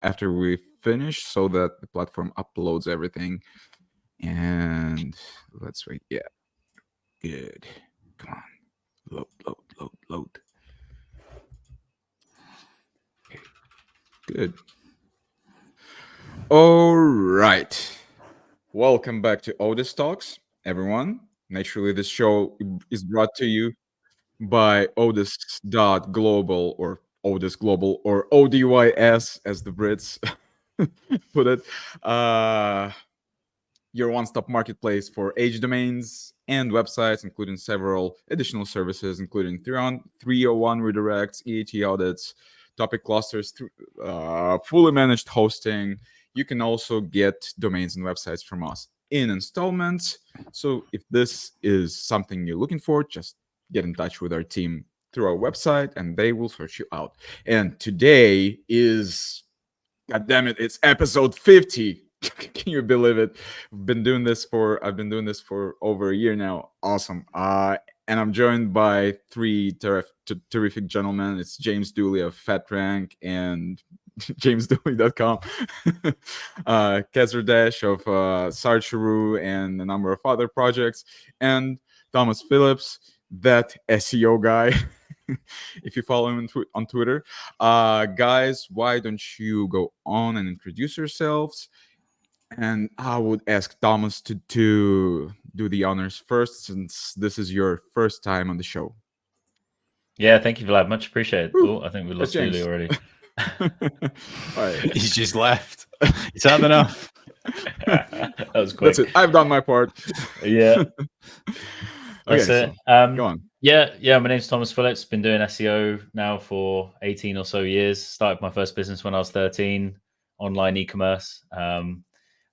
after we finish so that the platform uploads everything. And let's wait. Yeah, good. Come on. Load. Okay, good. All right. Welcome back to Odys Talks, everyone. Naturally, this show is brought to you by Odys.global or Odys Global or ODYS, as the Brits put it. Your one-stop marketplace for age domains and websites, including several additional services, including 301 redirects, EAT audits, topic clusters, fully managed hosting. You can also get domains and websites from us in installments. So if this is something you're looking for, just get in touch with our team through our website and they will sort you out. And today is, God damn it, it's episode 50. Can you believe it? I've been doing this for over a year now. Awesome. And I'm joined by three terrific gentlemen. It's James Dooley of FatRank and jamesdooley.com, Kasra Dash of Sarcharu and a number of other projects, and Thomas Phillips, that SEO guy. If you follow him on Twitter. Guys, why don't you go on and introduce yourselves? And I would ask Thomas to do the honors first, since this is your first time on the show. Yeah, thank you, Vlad. Much appreciated. Ooh, I think we lost Dooley already. All right. He's just left. He's had enough. That was quick. That's it. I've done my part. Yeah. That's it. So, go on. Yeah. My name's Thomas Phillips. Been doing SEO now for 18 or so years. Started my first business when I was 13, online e-commerce.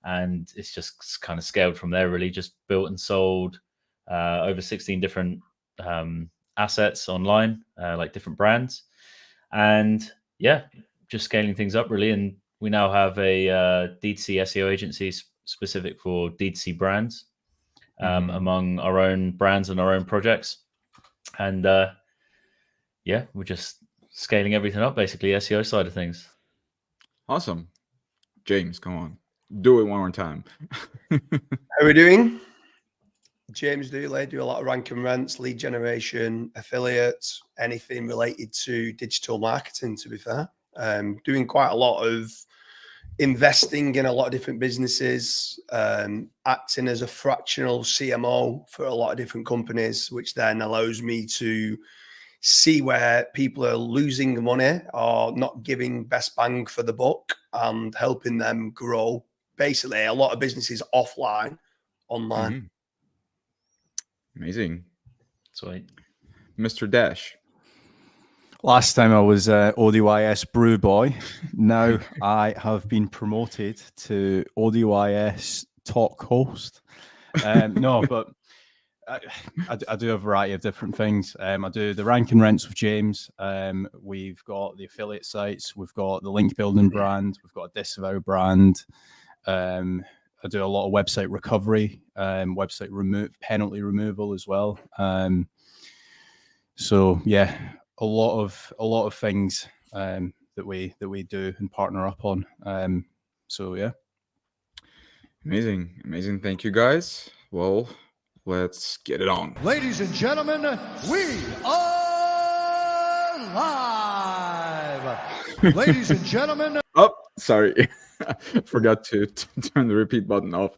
And it's just kind of scaled from there, really. Just built and sold over 16 different assets online, like different brands. And yeah, just scaling things up, really. And we now have a D2C SEO agency specific for D2C brands, among our own brands and our own projects. And yeah, we're just scaling everything up, basically, SEO side of things. Awesome. James, come on. Do it one more time. How are we doing? James Dooley, do a lot of rank and rents, lead generation, affiliates, anything related to digital marketing, to be fair. Doing quite a lot of investing in a lot of different businesses, acting as a fractional CMO for a lot of different companies, which then allows me to see where people are losing money or not giving best bang for the buck and helping them grow. Basically, a lot of businesses offline, online. Mm-hmm. Amazing. Sweet. Mr. Dash. Last time I was ODYS brew boy. Now I have been promoted to ODYS talk host. No, but I do a variety of different things. I do the rank and rents with James. We've got the affiliate sites. We've got the link building brand. We've got a disavow brand. I do a lot of website recovery, penalty removal as well. So yeah, a lot of things that we do and partner up on. So yeah, amazing. Thank you, guys. Well, let's get it on. Ladies and gentlemen, we are live. Ladies and gentlemen. Oh, sorry. Forgot to turn the repeat button off.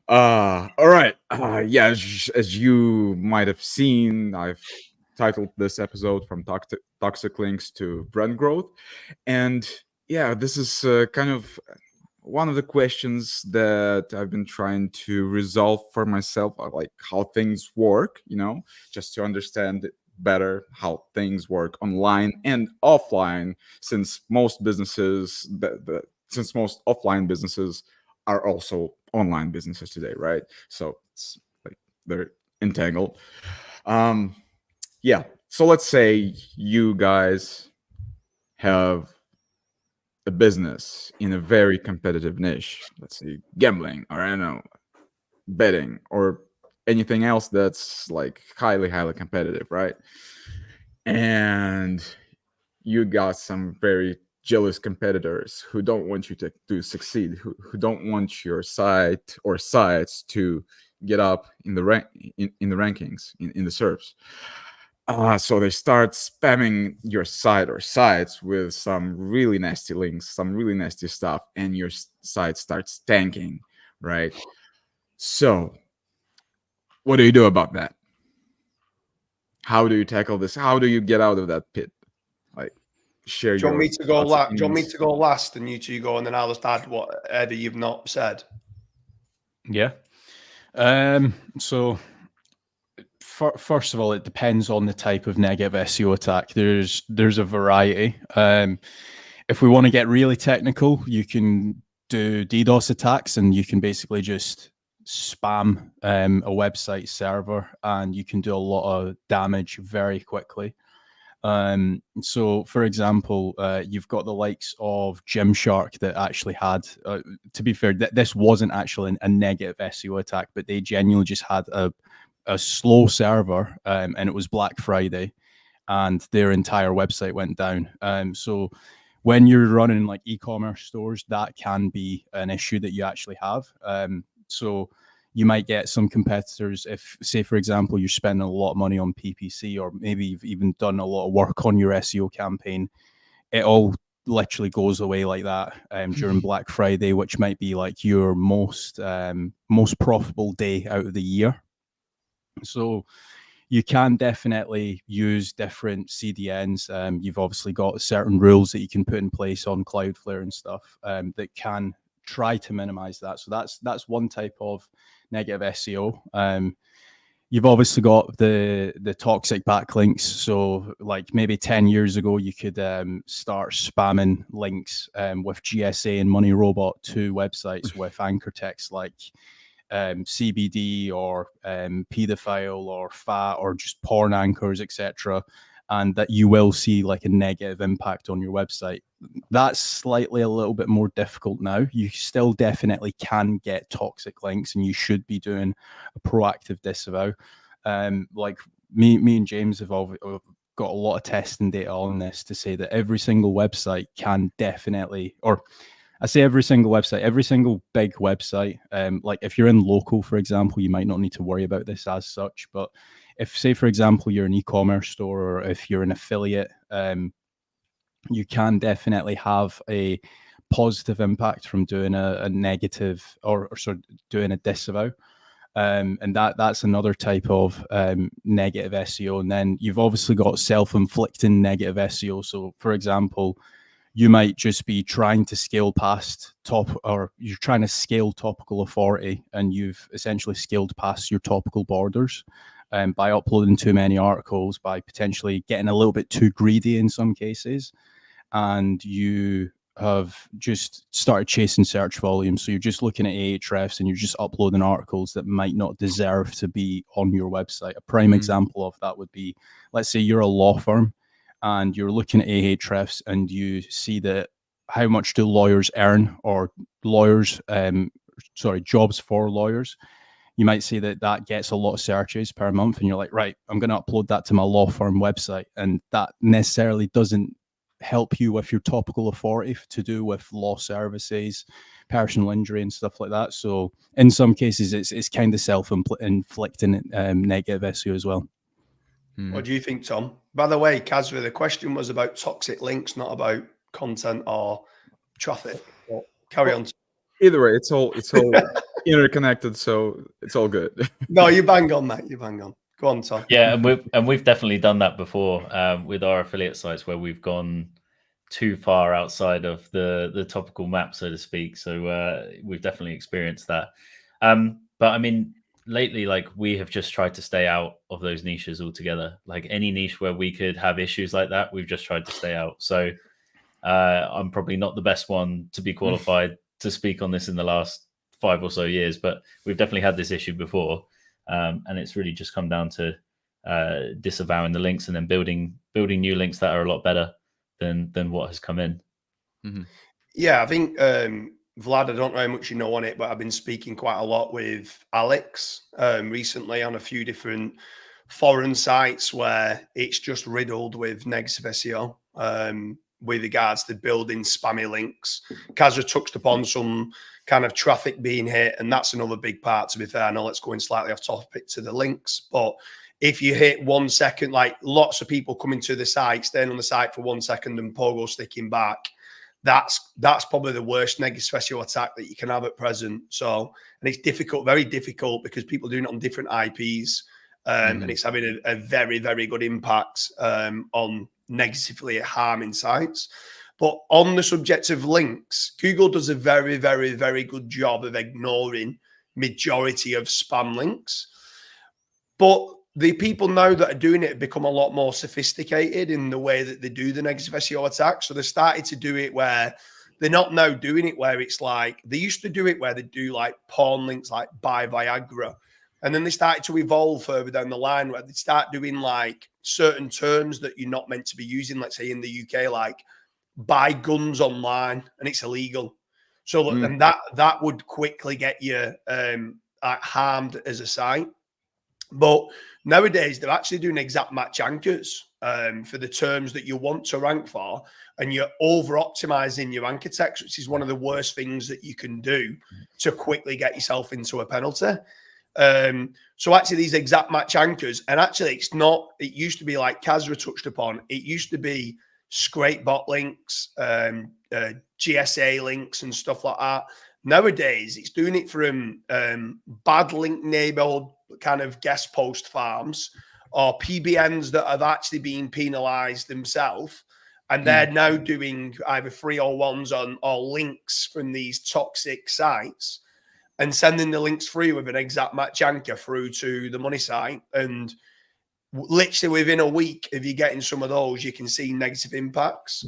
All right. Yeah, as you might have seen, I've titled this episode From Toxic Links to Brand Growth. And yeah, this is kind of one of the questions that I've been trying to resolve for myself, like how things work, just to understand better how things work online and offline, since most businesses, since most offline businesses are also online businesses today, right? So it's like they're entangled. Yeah. So let's say you guys have a business in a very competitive niche. Let's say gambling, or I don't know, betting, or anything else that's like highly competitive, right? And you got some very jealous competitors who don't want you to succeed, who don't want your site or sites to get up in the in the rankings, in the SERPs. So they start spamming your site or sites with some really nasty links, some really nasty stuff, and your site starts tanking, right? So what do you do about that? How do you tackle this? How do you get out of that pit? Like, share Do you want your me to go thoughts, last? Do you want me opinions. to go last, and you two go, and then I'll just add whatever you've not said? Yeah. So first of all, it depends on the type of negative SEO attack. There's a variety. If we want to get really technical, you can do DDoS attacks, and you can basically just spam a website server, and you can do a lot of damage very quickly. So for example, you've got the likes of Gymshark that actually had, to be fair, this wasn't actually a negative SEO attack, but they genuinely just had a slow server, and it was Black Friday, and their entire website went down. So when you're running like e-commerce stores, that can be an issue that you actually have. So you might get some competitors, if, say, for example, you're spending a lot of money on PPC, or maybe you've even done a lot of work on your SEO campaign, it all literally goes away like that during Black Friday, which might be like your most profitable day out of the year. So you can definitely use different CDNs. You've obviously got certain rules that you can put in place on Cloudflare and stuff that can try to minimize that. So that's one type of negative SEO. You've obviously got the toxic backlinks. So like maybe 10 years ago, you could start spamming links with GSA and Money Robot to websites with anchor text like CBD or pedophile or fat or just porn anchors, etc., and that you will see like a negative impact on your website. That's slightly a little bit more difficult now. You still definitely can get toxic links, and you should be doing a proactive disavow. Like me and James have got a lot of testing data on this to say that every single website can definitely, or I say every single website, every single big website, like if you're in local, for example, you might not need to worry about this as such. But if, say, for example, you're an e-commerce store, or if you're an affiliate, you can definitely have a positive impact from doing a negative or sort of doing a disavow. And that's another type of negative SEO. And then you've obviously got self-inflicting negative SEO. So, for example, you might just be trying to scale past you're trying to scale topical authority, and you've essentially scaled past your topical borders by uploading too many articles, by potentially getting a little bit too greedy in some cases, and you have just started chasing search volume. So you're just looking at Ahrefs and you're just uploading articles that might not deserve to be on your website. A prime example of that would be, let's say you're a law firm and you're looking at Ahrefs and you see that how much do lawyers earn, or jobs for lawyers. You might see that gets a lot of searches per month, and you're like, right, I'm going to upload that to my law firm website. And that necessarily doesn't help you with your topical authority to do with law services, personal injury and stuff like that. So in some cases, it's kind of self-inflicting negative SEO as well. What do you think, Tom? By the way, Kasra, the question was about toxic links, not about content or traffic. Well, carry on. Either way, it's all interconnected, so it's all good. No, you bang on, mate. You bang on. Go on, Tom. Yeah, and we've definitely done that before with our affiliate sites, where we've gone too far outside of the topical map, so to speak. So we've definitely experienced that. But I mean, lately, like, we have just tried to stay out of those niches altogether. Like any niche where we could have issues like that, we've just tried to stay out. So I'm probably not the best one to be qualified to speak on this in the last 5 or so years, but we've definitely had this issue before. And it's really just come down to disavowing the links and then building new links that are a lot better than what has come in. Mm-hmm. Yeah, I think Vlad, I don't know how much you know on it, but I've been speaking quite a lot with Alex recently on a few different foreign sites where it's just riddled with negative SEO. with regards to building spammy links. Kasra touched upon some kind of traffic being hit, and that's another big part, to be fair. I know let's go in slightly off topic to the links, but if you hit 1 second, like lots of people coming to the site, staying on the site for 1 second and pogo sticking back, that's probably the worst negative SEO attack that you can have at present. So, and it's difficult, very difficult, because people are doing it on different IPs, and it's having a very, very good impact on negatively harming sites. But on the subject of links, Google does a very, very, very good job of ignoring majority of spam links. But the people now that are doing it have become a lot more sophisticated in the way that they do the negative SEO attacks. So they started to do it where they're not now doing it where it's like, they used to do it where they do like porn links, like buy Viagra. And then they started to evolve further down the line where they start doing like certain terms that you're not meant to be using. Let's say in the UK, like buy guns online, and it's illegal. So and that would quickly get you harmed as a site. But nowadays, they're actually doing exact match anchors for the terms that you want to rank for, and you're over-optimizing your anchor text, which is one of the worst things that you can do to quickly get yourself into a penalty. So actually, these exact match anchors, and actually it's not, it used to be like Kasra touched upon, it used to be scrape bot links, GSA links and stuff like that. Nowadays, it's doing it from bad link neighborhood kind of guest post farms or PBNs that have actually been penalized themselves. And they're now doing either 301s on or links from these toxic sites and sending the links through with an exact match anchor through to the money site. And literally within a week, if you're getting some of those, you can see negative impacts,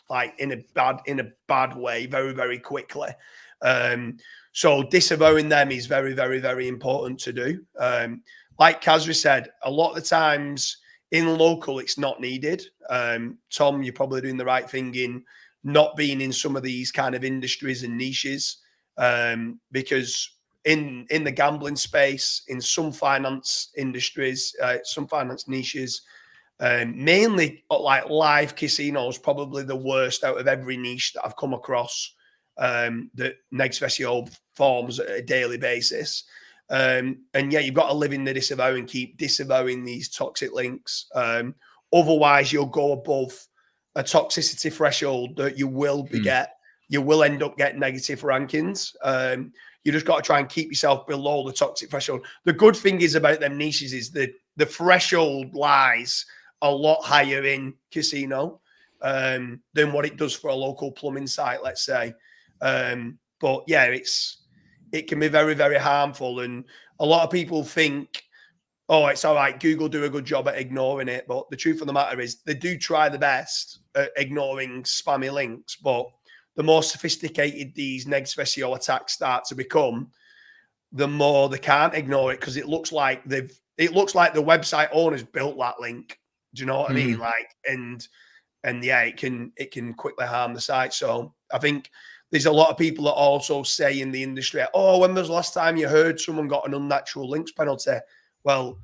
like in a bad way, very, very quickly. So disavowing them is very, very, very important to do. Like Kasra said, a lot of the times in local, it's not needed. Tom, you're probably doing the right thing in not being in some of these kind of industries and niches, because in the gambling space, in some finance industries, some finance niches, mainly like live casinos, probably the worst out of every niche that I've come across, that negative SEO forms at a daily basis. And yeah, you've got to live in the disavow and keep disavowing these toxic links. Otherwise, you'll go above a toxicity threshold that you will you will end up getting negative rankings. You just got to try and keep yourself below the toxic threshold. The good thing is about them niches is that the threshold lies a lot higher in casino than what it does for a local plumbing site, let's say. But yeah, it can be very, very harmful. And a lot of people think, oh, it's all right, Google do a good job at ignoring it. But the truth of the matter is they do try the best at ignoring spammy links. But the more sophisticated these negative SEO attacks start to become, the more they can't ignore it, because it looks like the website owners built that link. Do you know what I mean? Like, and yeah, it can quickly harm the site. So I think there's a lot of people that also say in the industry, oh, when was the last time you heard someone got an unnatural links penalty? Well,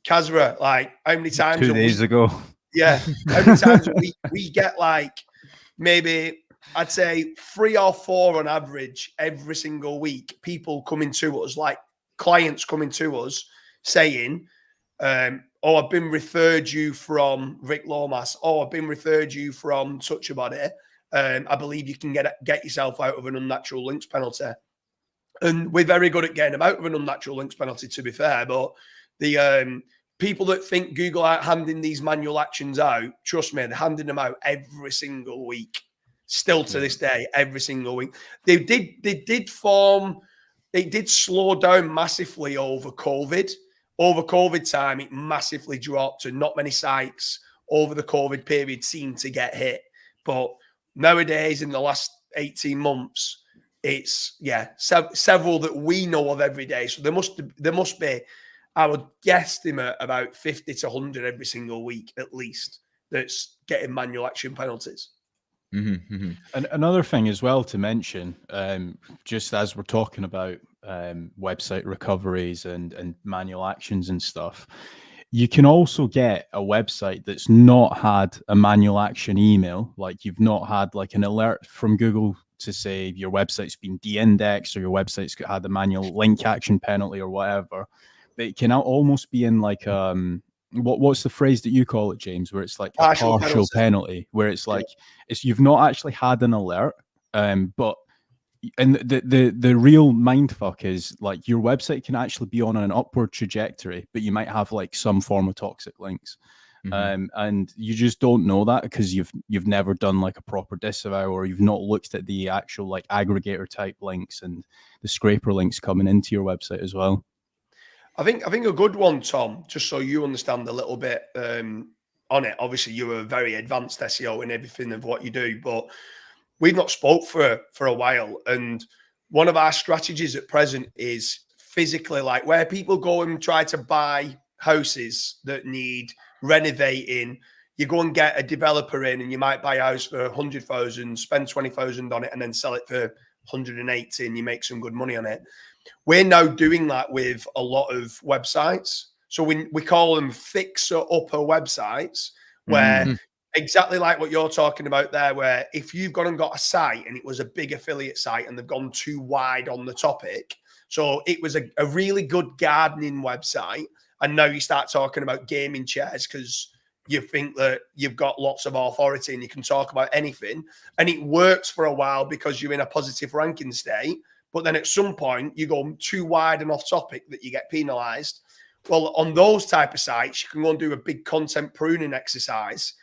Kasra, like how many times 2 days ago? Yeah, how many times we get like maybe I'd say 3 or 4 on average every single week, people coming to us, like clients coming to us saying, oh, I've been referred you from Rick Lomas. Oh, I've been referred you from such a body. I believe you can get yourself out of an unnatural links penalty. And we're very good at getting them out of an unnatural links penalty, to be fair. But the people that think Google aren't handing these manual actions out, trust me, they're handing them out every single week. Still to this day, every single week. It did slow down massively over COVID. Over COVID time, it massively dropped, and not many sites over the COVID period seemed to get hit. But nowadays, in the last 18 months, it's several that we know of every day. So there must be, I would guesstimate, about 50 to 100 every single week at least that's getting manual action penalties. And another thing as well to mention, just as we're talking about website recoveries and manual actions and stuff, You can also get a website that's not had a manual action email, like you've not had like an alert from Google to say your website's been de-indexed or your website's had a manual link action penalty or whatever. But it can almost be in like what's the phrase that you call it, James, where it's like a partial penalty, where it's like it's you've not actually had an alert, but and the real mindfuck is like your website can actually be on an upward trajectory, but you might have like some form of toxic links. And you just don't know that because you've never done like a proper disavow, or you've not looked at the actual like aggregator type links and the scraper links coming into your website as well. I think a good one, Tom, just so you understand a little bit on it. Obviously, you're a very advanced SEO in everything of what you do, but we've not spoke for a while. And one of our strategies at present is physically, like where people go and try to buy houses that need renovating. You go and get a developer in and you might buy a house for 100,000, spend 20,000 on it and then sell it for 180 and you make some good money on it. We're now doing that with a lot of websites. So we call them fixer-upper websites, where exactly like what you're talking about there, where if you've gone and got a site and it was a big affiliate site and they've gone too wide on the topic, so it was a really good gardening website, and now you start talking about gaming chairs because you think that you've got lots of authority and you can talk about anything, and it works for a while because you're in a positive ranking state. But then at some point you go too wide and off topic that you get penalized. Well, on those type of sites, you can go and do a big content pruning exercise,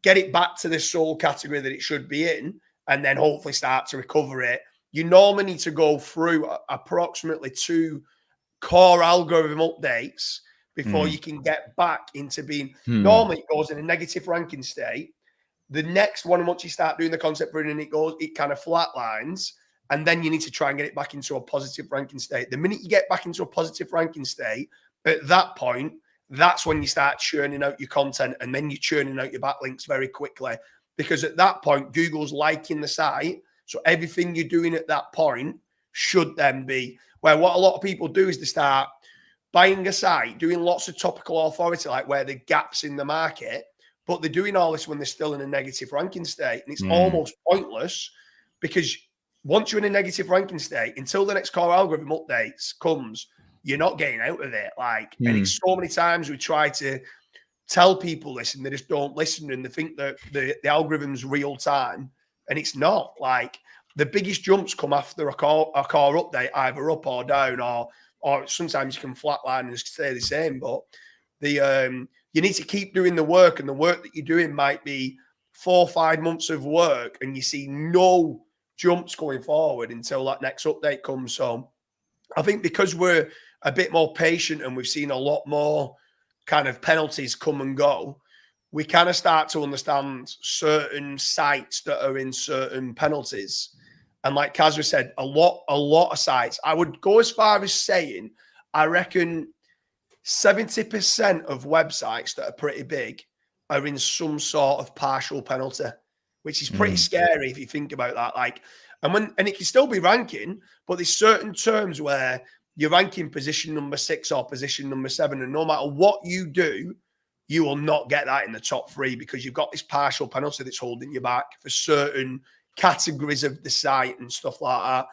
get it back to the sole category that it should be in, and then hopefully start to recover it. You normally need to go through approximately 2 core algorithm updates before you can get back into being, normally it goes in a negative ranking state. The next one, once you start doing the concept pruning, it kind of flatlines. And then you need to try and get it back into a positive ranking state. The minute you get back into a positive ranking state, at that point, that's when you start churning out your content, and then you're churning out your backlinks very quickly. Because at that point, Google's liking the site. So everything you're doing at that point should then be, where what a lot of people do is they start buying a site, doing lots of topical authority, like where the gaps in the market, but they're doing all this when they're still in a negative ranking state. And it's almost pointless, because once you're in a negative ranking state, until the next core algorithm updates comes, you're not getting out of it. And it's so many times we try to tell people this and they just don't listen, and they think that the algorithm's real time, and it's not. Like, the biggest jumps come after a core update, either up or down, or sometimes you can flatline and stay the same. But you need to keep doing the work, and the work that you're doing might be 4 or 5 months of work, and you see no jumps going forward until that next update comes. So I think because we're a bit more patient and we've seen a lot more kind of penalties come and go, we kind of start to understand certain sites that are in certain penalties. And like Kasra said, a lot of sites, I would go as far as saying, I reckon 70% of websites that are pretty big are in some sort of partial penalty, which is pretty scary if you think about that. Like, and it can still be ranking, but there's certain terms where you're ranking position number 6 or position number 7, and no matter what you do, you will not get that in the top 3 because you've got this partial penalty that's holding you back for certain categories of the site and stuff like that.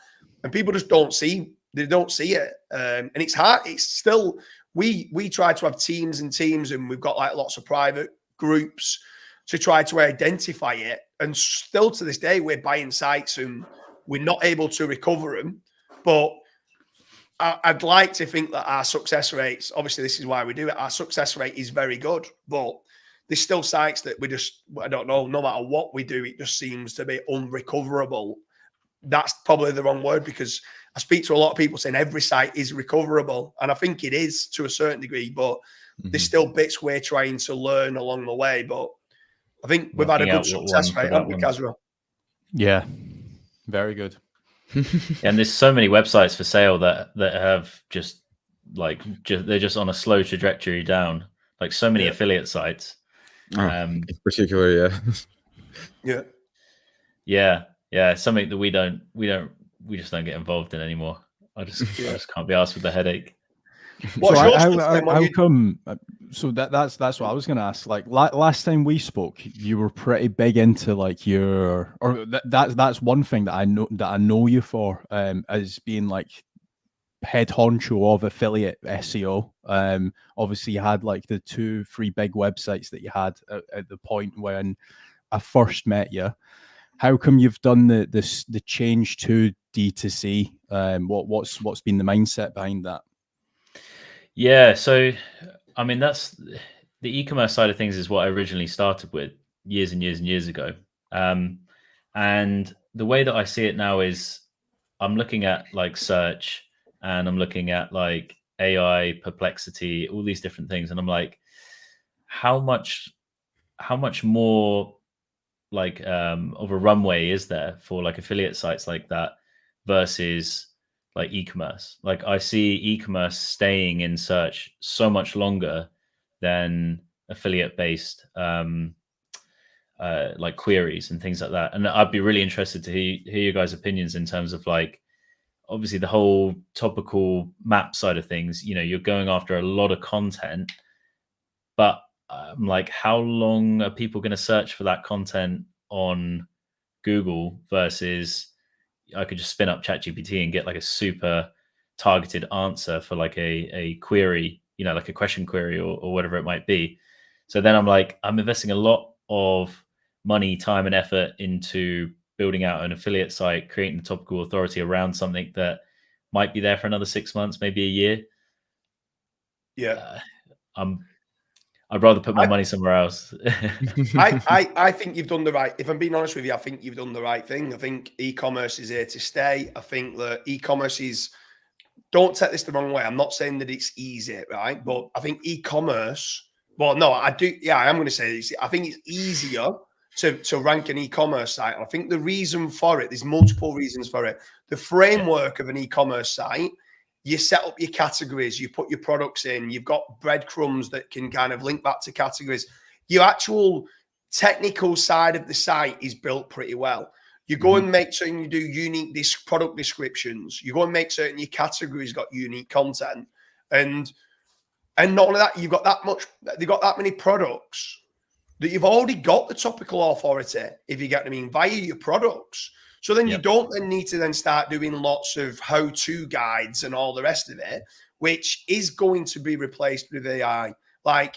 And people just don't see it. And it's hard. It's still, we try to have teams and teams, and we've got like lots of private groups to try to identify it. And still to this day, we're buying sites and we're not able to recover them. But I'd like to think that our success rates, obviously this is why we do it, our success rate is very good. But there's still sites that we just, I don't know, no matter what we do, it just seems to be unrecoverable. That's probably the wrong word, because I speak to a lot of people saying every site is recoverable. And I think it is to a certain degree, but there's still bits we're trying to learn along the way. But I think we've had a good success rate, haven't we, Kasra? Yeah, very good. And there's so many websites for sale that have they're just on a slow trajectory down. Like so many affiliate sites. In particular, yeah. Something that we just don't get involved in anymore. I just can't be asked with the headache. What's So your how, stuff then? how, how come? So that's what I was going to ask. Like last time we spoke, you were pretty big into like your, or that's one thing that I know you for, as being like head honcho of affiliate SEO. Obviously you had like the 2-3 big websites that you had at the point when I first met you. How come you've done the change to D2C? What's been the mindset behind that? Yeah, so I mean that's the e-commerce side of things is what I originally started with years and years and years ago. And the way that I see it now is I'm looking at like search and I'm looking at like AI, perplexity, all these different things, and I'm like, how much more like of a runway is there for like affiliate sites like that versus like e-commerce? Like I see e-commerce staying in search so much longer than affiliate based like queries and things like that. And I'd be really interested to hear you guys' opinions in terms of like, obviously the whole topical map side of things. You know, you're going after a lot of content, but like, how long are people going to search for that content on Google versus I could just spin up ChatGPT and get like a super targeted answer for like a query, you know, like a question query or whatever it might be. So then I'm like, I'm investing a lot of money, time, and effort into building out an affiliate site, creating the topical authority around something that might be there for another 6 months, maybe a year. Yeah. I'd rather put my money somewhere else. I think you've done the right. If I'm being honest with you, I think you've done the right thing. I think e-commerce is here to stay. I think that e-commerce is. Don't take this the wrong way. I'm not saying that it's easy, right? But I think e-commerce. Well, no, I do. Yeah, I am going to say this. I think it's easier to rank an e-commerce site. I think the reason for it, there's multiple reasons for it. The framework of an e-commerce site. You set up your categories, you put your products in, you've got breadcrumbs that can kind of link back to categories. Your actual technical side of the site is built pretty well. You go and make certain you do unique product descriptions. You go and make certain your categories got unique content. And not only that, you've got that many products that you've already got the topical authority, if you get what I mean, via your products. So then you don't then need to then start doing lots of how-to guides and all the rest of it, which is going to be replaced with AI. Like,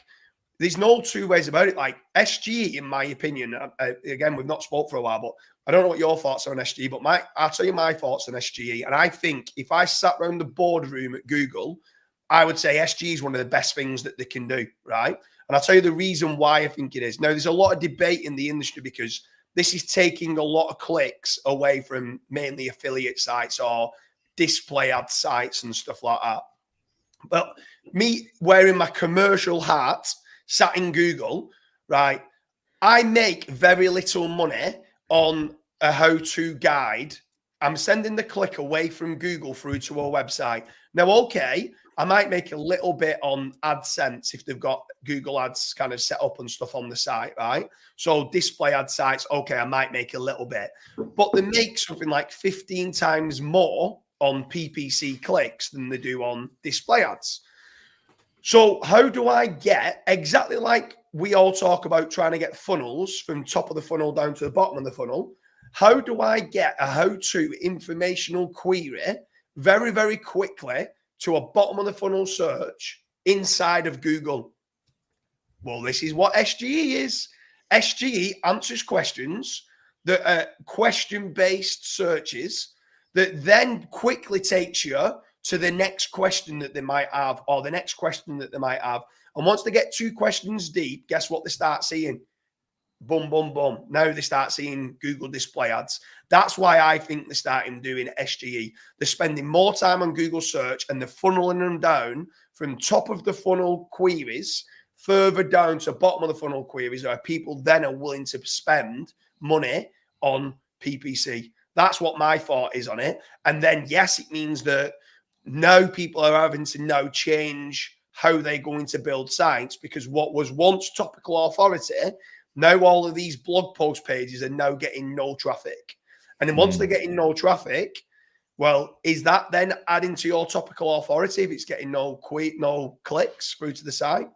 there's no two ways about it. Like, SGE, in my opinion, again, we've not spoke for a while, but I don't know what your thoughts are on SGE, but I'll tell you my thoughts on SGE. And I think if I sat around the boardroom at Google, I would say SGE is one of the best things that they can do, right? And I'll tell you the reason why I think it is. Now, there's a lot of debate in the industry because this is taking a lot of clicks away from mainly affiliate sites or display ad sites and stuff like that. But me wearing my commercial hat, sat in Google, right, I make very little money on a how-to guide. I'm sending the click away from Google through to a website. Now, okay, I might make a little bit on AdSense if they've got Google Ads kind of set up and stuff on the site, right? So display ad sites, okay, I might make a little bit. But they make something like 15 times more on PPC clicks than they do on display ads. So how do I get, exactly like we all talk about trying to get funnels from top of the funnel down to the bottom of the funnel, how do I get a how-to informational query very, very quickly to a bottom of the funnel search inside of Google? Well, this is what SGE is. SGE answers questions that are question-based searches that then quickly takes you to the next question that they might have or the next question that they might have. And once they get 2 questions deep, guess what they start seeing? Boom, boom, boom. Now they start seeing Google display ads. That's why I think they're starting doing SGE. They're spending more time on Google search and they're funneling them down from top of the funnel queries further down to bottom of the funnel queries where people then are willing to spend money on PPC. That's what my thought is on it. And then, yes, it means that now people are having to now change how they're going to build sites because what was once topical authority, now all of these blog post pages are now getting no traffic. And then once they're getting no traffic, Well, is that then adding to your topical authority if it's getting no clicks through to the site?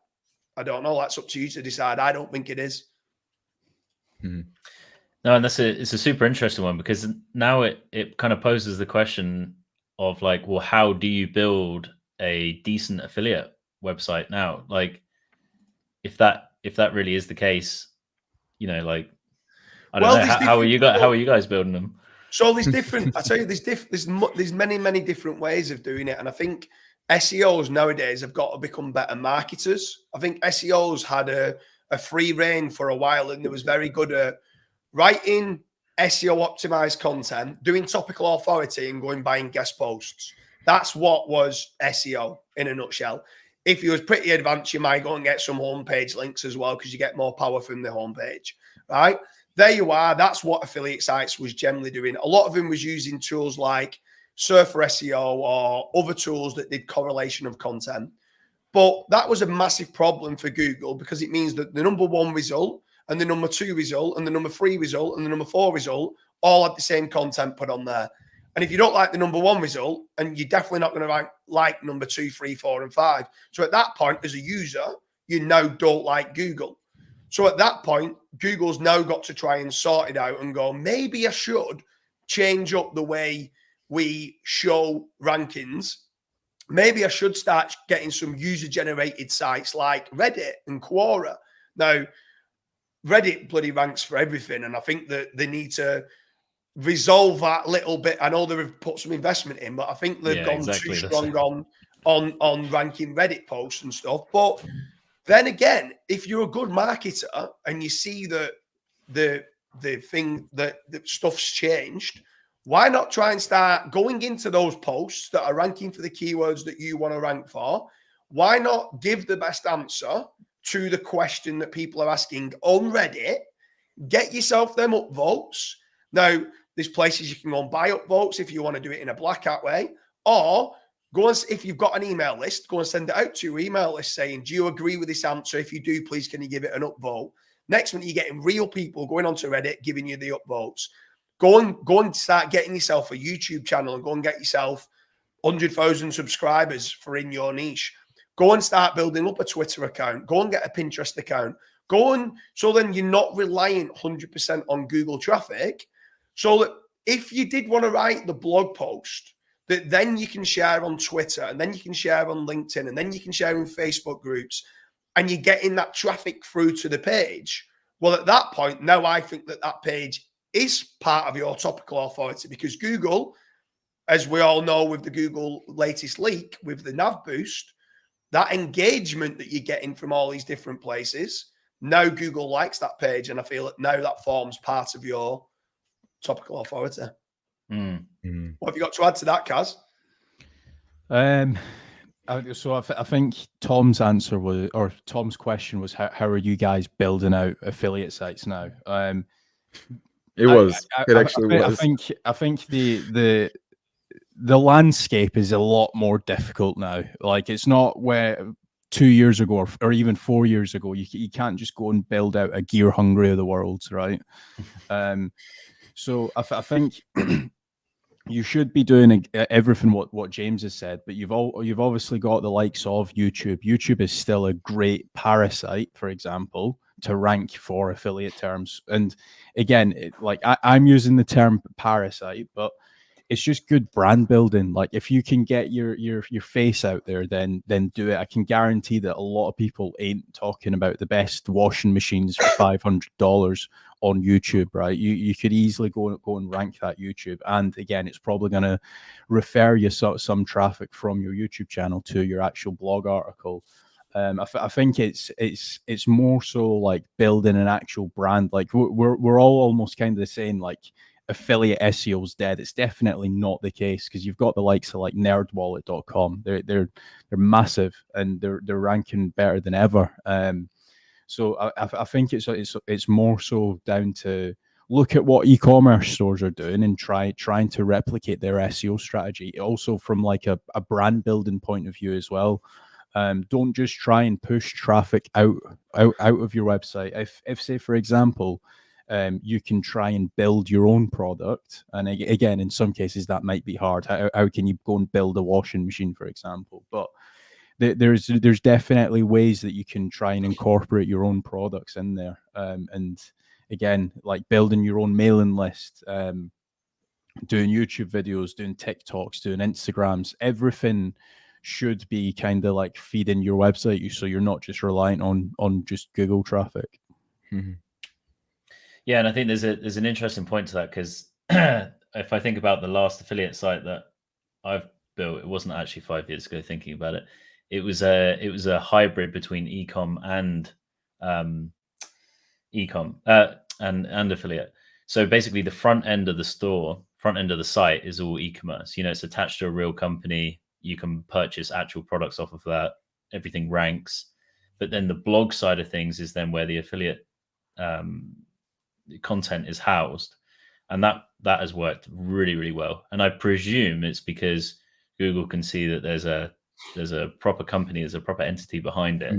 I don't know. That's up to you to decide. I don't think it is. Mm-hmm. No, and it's a super interesting one, because now it kind of poses the question of like, well, how do you build a decent affiliate website now? Like, if that really is the case, you know, like, I don't know, how are you guys building them? So there's different. I tell you, there's many different ways of doing it, and I think SEOs nowadays have got to become better marketers. I think SEOs had a free reign for a while, and they was very good at writing SEO optimized content, doing topical authority, and going buying guest posts. That's what was SEO in a nutshell. If you was pretty advanced, you might go and get some homepage links as well, because you get more power from the homepage, right? There you are. That's what affiliate sites was generally doing. A lot of them was using tools like Surfer SEO or other tools that did correlation of content. But that was a massive problem for Google, because it means that the number 1 result and the number 2 result and the number 3 result and the number 4 result all had the same content put on there. And if you don't like the number 1 result, and you're definitely not going to like number 2, 3, 4, and 5. So at that point, as a user, you now don't like Google. So at that point, Google's now got to try and sort it out and go, maybe I should change up the way we show rankings. Maybe I should start getting some user-generated sites like Reddit and Quora. Now, Reddit bloody ranks for everything, and I think that they need to resolve that little bit. I know they've put some investment in, but I think they've gone too strong on ranking Reddit posts and stuff. But then again, if you're a good marketer and you see that the thing that the stuff's changed, why not try and start going into those posts that are ranking for the keywords that you want to rank for? Why not give the best answer to the question that people are asking on Reddit? Get yourself them upvotes. Now, there's places you can go and buy upvotes if you want to do it in a black hat way, or go and, if you've got an email list, go and send it out to your email list saying, do you agree with this answer? If you do, please, can you give it an upvote? Next minute, you're getting real people going onto Reddit giving you the upvotes. Go and start getting yourself a YouTube channel and go and get yourself 100,000 subscribers for in your niche. Go and start building up a Twitter account. Go and get a Pinterest account. So then you're not reliant 100% on Google traffic. So that if you did want to write the blog post that then you can share on Twitter, and then you can share on LinkedIn, and then you can share in Facebook groups, and you're getting that traffic through to the page, well, at that point, now I think that page is part of your topical authority, because Google, as we all know with the Google latest leak with the nav boost, that engagement that you're getting from all these different places, now Google likes that page, and I feel that now that forms part of your topical authority. What have you got to add to that, Kaz? So I think Tom's answer was, or Tom's question was, how are you guys building out affiliate sites now? It was. It actually was. I think the landscape is a lot more difficult now. Like, it's not where 2 years ago or even 4 years ago, you can't just go and build out a Gear Hungry of the world, right? So I think you should be doing everything what James has said, but you've obviously got the likes of YouTube. YouTube is still a great parasite, for example, to rank for affiliate terms. And again, I'm using the term parasite, but it's just good brand building. Like, if you can get your face out there, then do it. I can guarantee that a lot of people ain't talking about the best washing machines for $500 on YouTube, right? You could easily go and rank that YouTube, and again, it's probably going to refer you some traffic from your YouTube channel to your actual blog article. I think it's more so like building an actual brand. Like, we're all almost kind of saying like affiliate SEO is dead. It's definitely not the case, because you've got the likes of like nerdwallet.com. They're massive, and they're ranking better than ever. So I think it's more so down to look at what e-commerce stores are doing and trying to replicate their SEO strategy. Also from like a brand building point of view as well. Don't just try and push traffic out of your website. If say, for example, you can try and build your own product. And again, in some cases that might be hard. How can you go and build a washing machine, for example? But there's definitely ways that you can try and incorporate your own products in there. And again, like building your own mailing list, doing YouTube videos, doing TikToks, doing Instagrams, everything should be kind of like feeding your website, so you're not just reliant on just Google traffic. Mhm. Yeah, and I think there's an interesting point to that, because if I think about the last affiliate site that I've built, it wasn't actually 5 years ago. Thinking about it, it was a hybrid between ecom and and affiliate. So basically, the front end of the store, front end of the site is all e-commerce. You know, it's attached to a real company. You can purchase actual products off of that. Everything ranks. But then the blog side of things is then where the affiliate content is housed, and that has worked really, really well. And I presume it's because Google can see that there's a proper company, there's a proper entity behind it,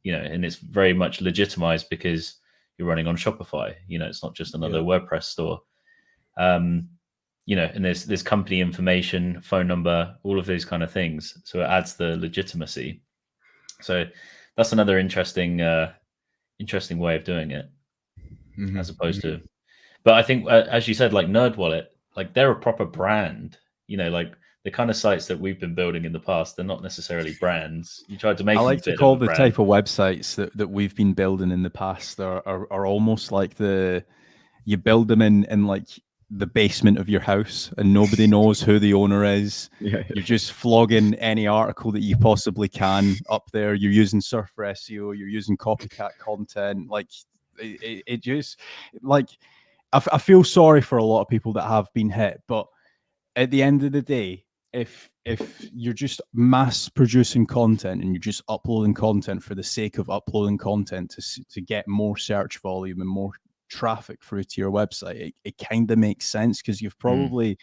you know, and it's very much legitimized because you're running on Shopify. You know, it's not just another WordPress store. You know, and there's company information, phone number, all of those kind of things. So it adds the legitimacy. So that's another interesting way of doing it, as opposed to. But I think, as you said, like NerdWallet, like they're a proper brand. You know, like the kind of sites that we've been building in the past, they're not necessarily brands. You tried to make. I like to call the type of websites that we've been building in the past are almost like you build them in like the basement of your house, and nobody knows who the owner is. You're just flogging any article that you possibly can up there. You're using Surf for SEO. You're using copycat content. Like it just like I feel sorry for a lot of people that have been hit, but at the end of the day, if you're just mass producing content and you're just uploading content for the sake of uploading content to get more search volume and more traffic through to your website, it kind of makes sense, because you've probably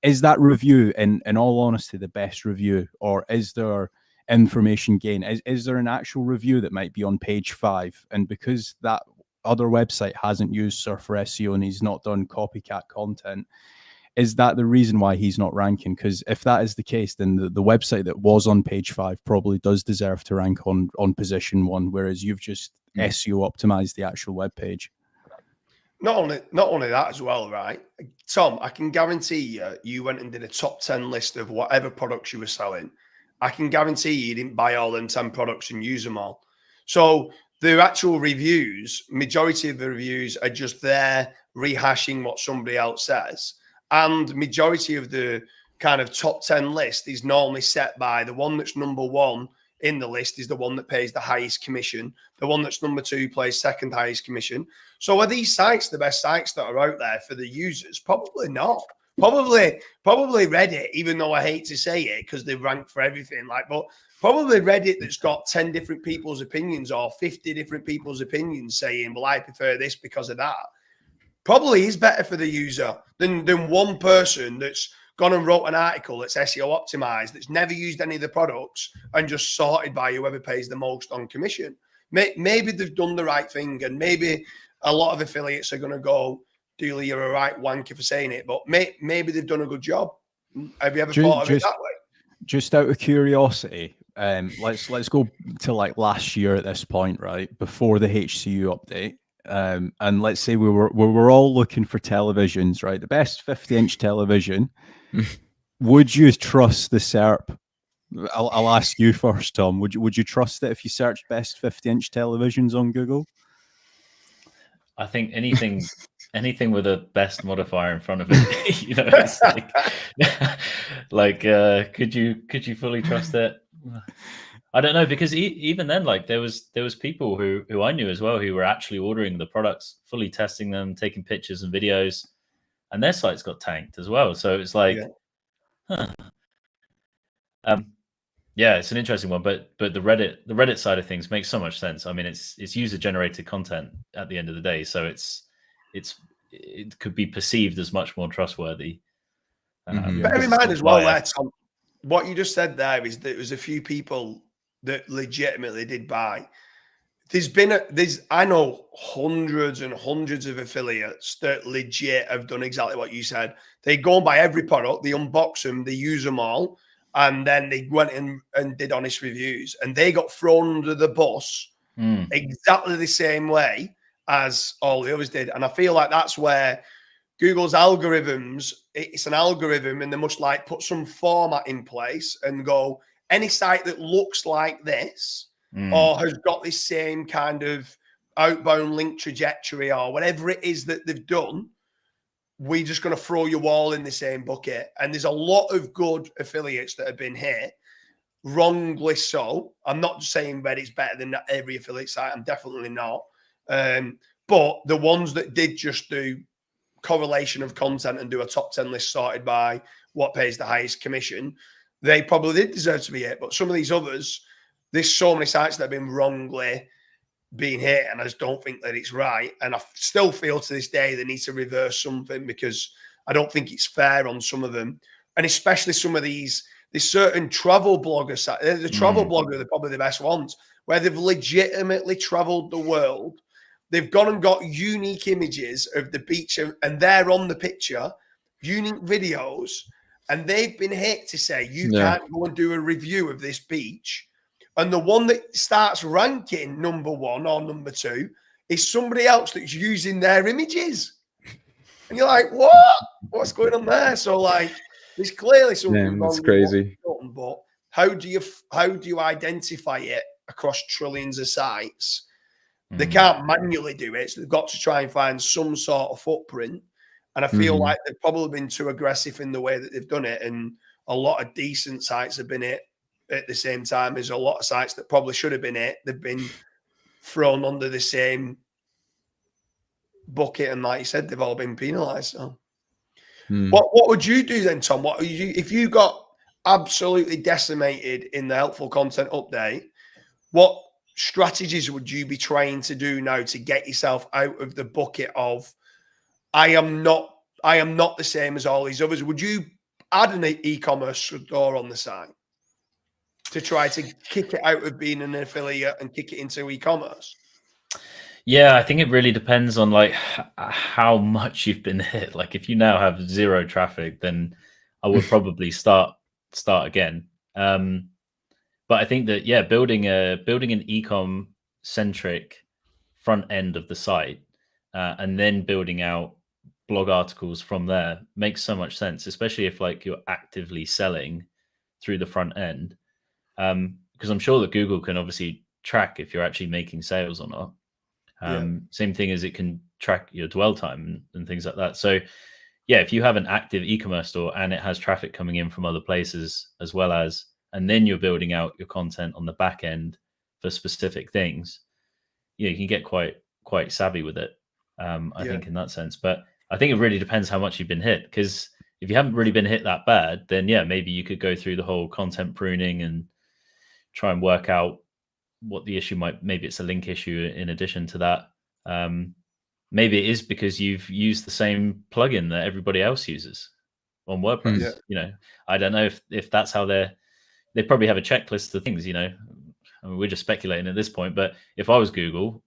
is that review in all honesty the best review, or is there information gain? Is there an actual review that might be on page 5, and because that other website hasn't used Surf for SEO and he's not done copycat content, is that the reason why he's not ranking? Because if that is the case, then the website that was on page 5 probably does deserve to rank on position 1, whereas you've just SEO optimized the actual web page. Not only that as well, right? Tom, I can guarantee you went and did a top 10 list of whatever products you were selling. I can guarantee you didn't buy all them 10 products and use them all. So the actual reviews, majority of the reviews are just there rehashing what somebody else says. And majority of the kind of top 10 list is normally set by the one that's number 1 in the list is the one that pays the highest commission. The one that's number 2 pays second highest commission. So are these sites the best sites that are out there for the users? Probably not. Probably Reddit, even though I hate to say it because they rank for everything. But probably Reddit that's got 10 different people's opinions or 50 different people's opinions saying, well, I prefer this because of that, probably is better for the user than one person that's gone and wrote an article that's SEO optimized, that's never used any of the products and just sorted by whoever pays the most on commission. Maybe they've done the right thing, and maybe a lot of affiliates are going to go, Dooley, you're a right wanker for saying it, but maybe they've done a good job. Have you ever thought of it that way? Just out of curiosity, let's go to like last year at this point, right, before the HCU update. And let's say we were all looking for televisions, right? The best 50-inch television. Would you trust the SERP? I'll ask you first, Tom. Would you trust it if you searched best 50-inch televisions on Google? I think anything with a best modifier in front of it, you know, it's like, could you fully trust it? I don't know, because even then, like there was people who I knew as well who were actually ordering the products, fully testing them, taking pictures and videos, and their sites got tanked as well. So it's like, yeah, it's an interesting one. But the Reddit side of things makes so much sense. I mean, it's user generated content at the end of the day, so it could be perceived as much more trustworthy. Bear in mind as well, Tom, what you just said there is that there was a few people that legitimately did buy. I know hundreds and hundreds of affiliates that legit have done exactly what you said. They go and buy every product, they unbox them, they use them all, and then they went in and did honest reviews, and they got thrown under the bus exactly the same way as all the others did. And I feel like that's where Google's algorithms, it's an algorithm, and they must like put some format in place and go, any site that looks like this or has got this same kind of outbound link trajectory or whatever it is that they've done, we're just going to throw you all in the same bucket. And there's a lot of good affiliates that have been hit, wrongly so. I'm not saying that it's better than every affiliate site. I'm definitely not. But the ones that did just do correlation of content and do a top 10 list sorted by what pays the highest commission, they probably did deserve to be hit. But some of these others, there's so many sites that have been wrongly being hit, and I just don't think that it's right. And I still feel to this day they need to reverse something, because I don't think it's fair on some of them, and especially some of these. There's certain travel bloggers. The travel blogger, they're probably the best ones, where they've legitimately traveled the world. They've gone and got unique images of the beach, and they're on the picture, unique videos, and they've been hit to say you can't go and do a review of this beach. And the one that starts ranking number 1 or number 2 is somebody else that's using their images. And you're like, what? What's going on there? So like, there's clearly something wrong. It's crazy. But how do you identify it across trillions of sites? They can't manually do it, so they've got to try and find some sort of footprint. And I feel like they've probably been too aggressive in the way that they've done it. And a lot of decent sites have been hit at the same time as a lot of sites that probably should have been hit. They've been thrown under the same bucket, and like you said, they've all been penalised. So, what would you do then, Tom? What if you got absolutely decimated in the helpful content update? What strategies would you be trying to do now to get yourself out of the bucket of I am not the same as all these others? Would you add an e-commerce store on the site to try to kick it out of being an affiliate and kick it into e-commerce? Yeah, I think it really depends on like how much you've been hit. Like if you now have 0 traffic, then I would probably start again. But I think that building an e-com centric front end of the site and then building out blog articles from there makes so much sense, especially if like you're actively selling through the front end. Because I'm sure that Google can obviously track if you're actually making sales or not. Same thing as it can track your dwell time and things like that. So if you have an active e-commerce store and it has traffic coming in from other places as well as, and then you're building out your content on the back end for specific things, you can get quite savvy with it. I think in that sense, but I think it really depends how much you've been hit. Because if you haven't really been hit that bad, then maybe you could go through the whole content pruning and try and work out what the issue maybe it's a link issue in addition to that. Maybe it is because you've used the same plugin that everybody else uses on WordPress. I don't know if that's how they probably have a checklist of things, I mean, we're just speculating at this point, but if I was Google,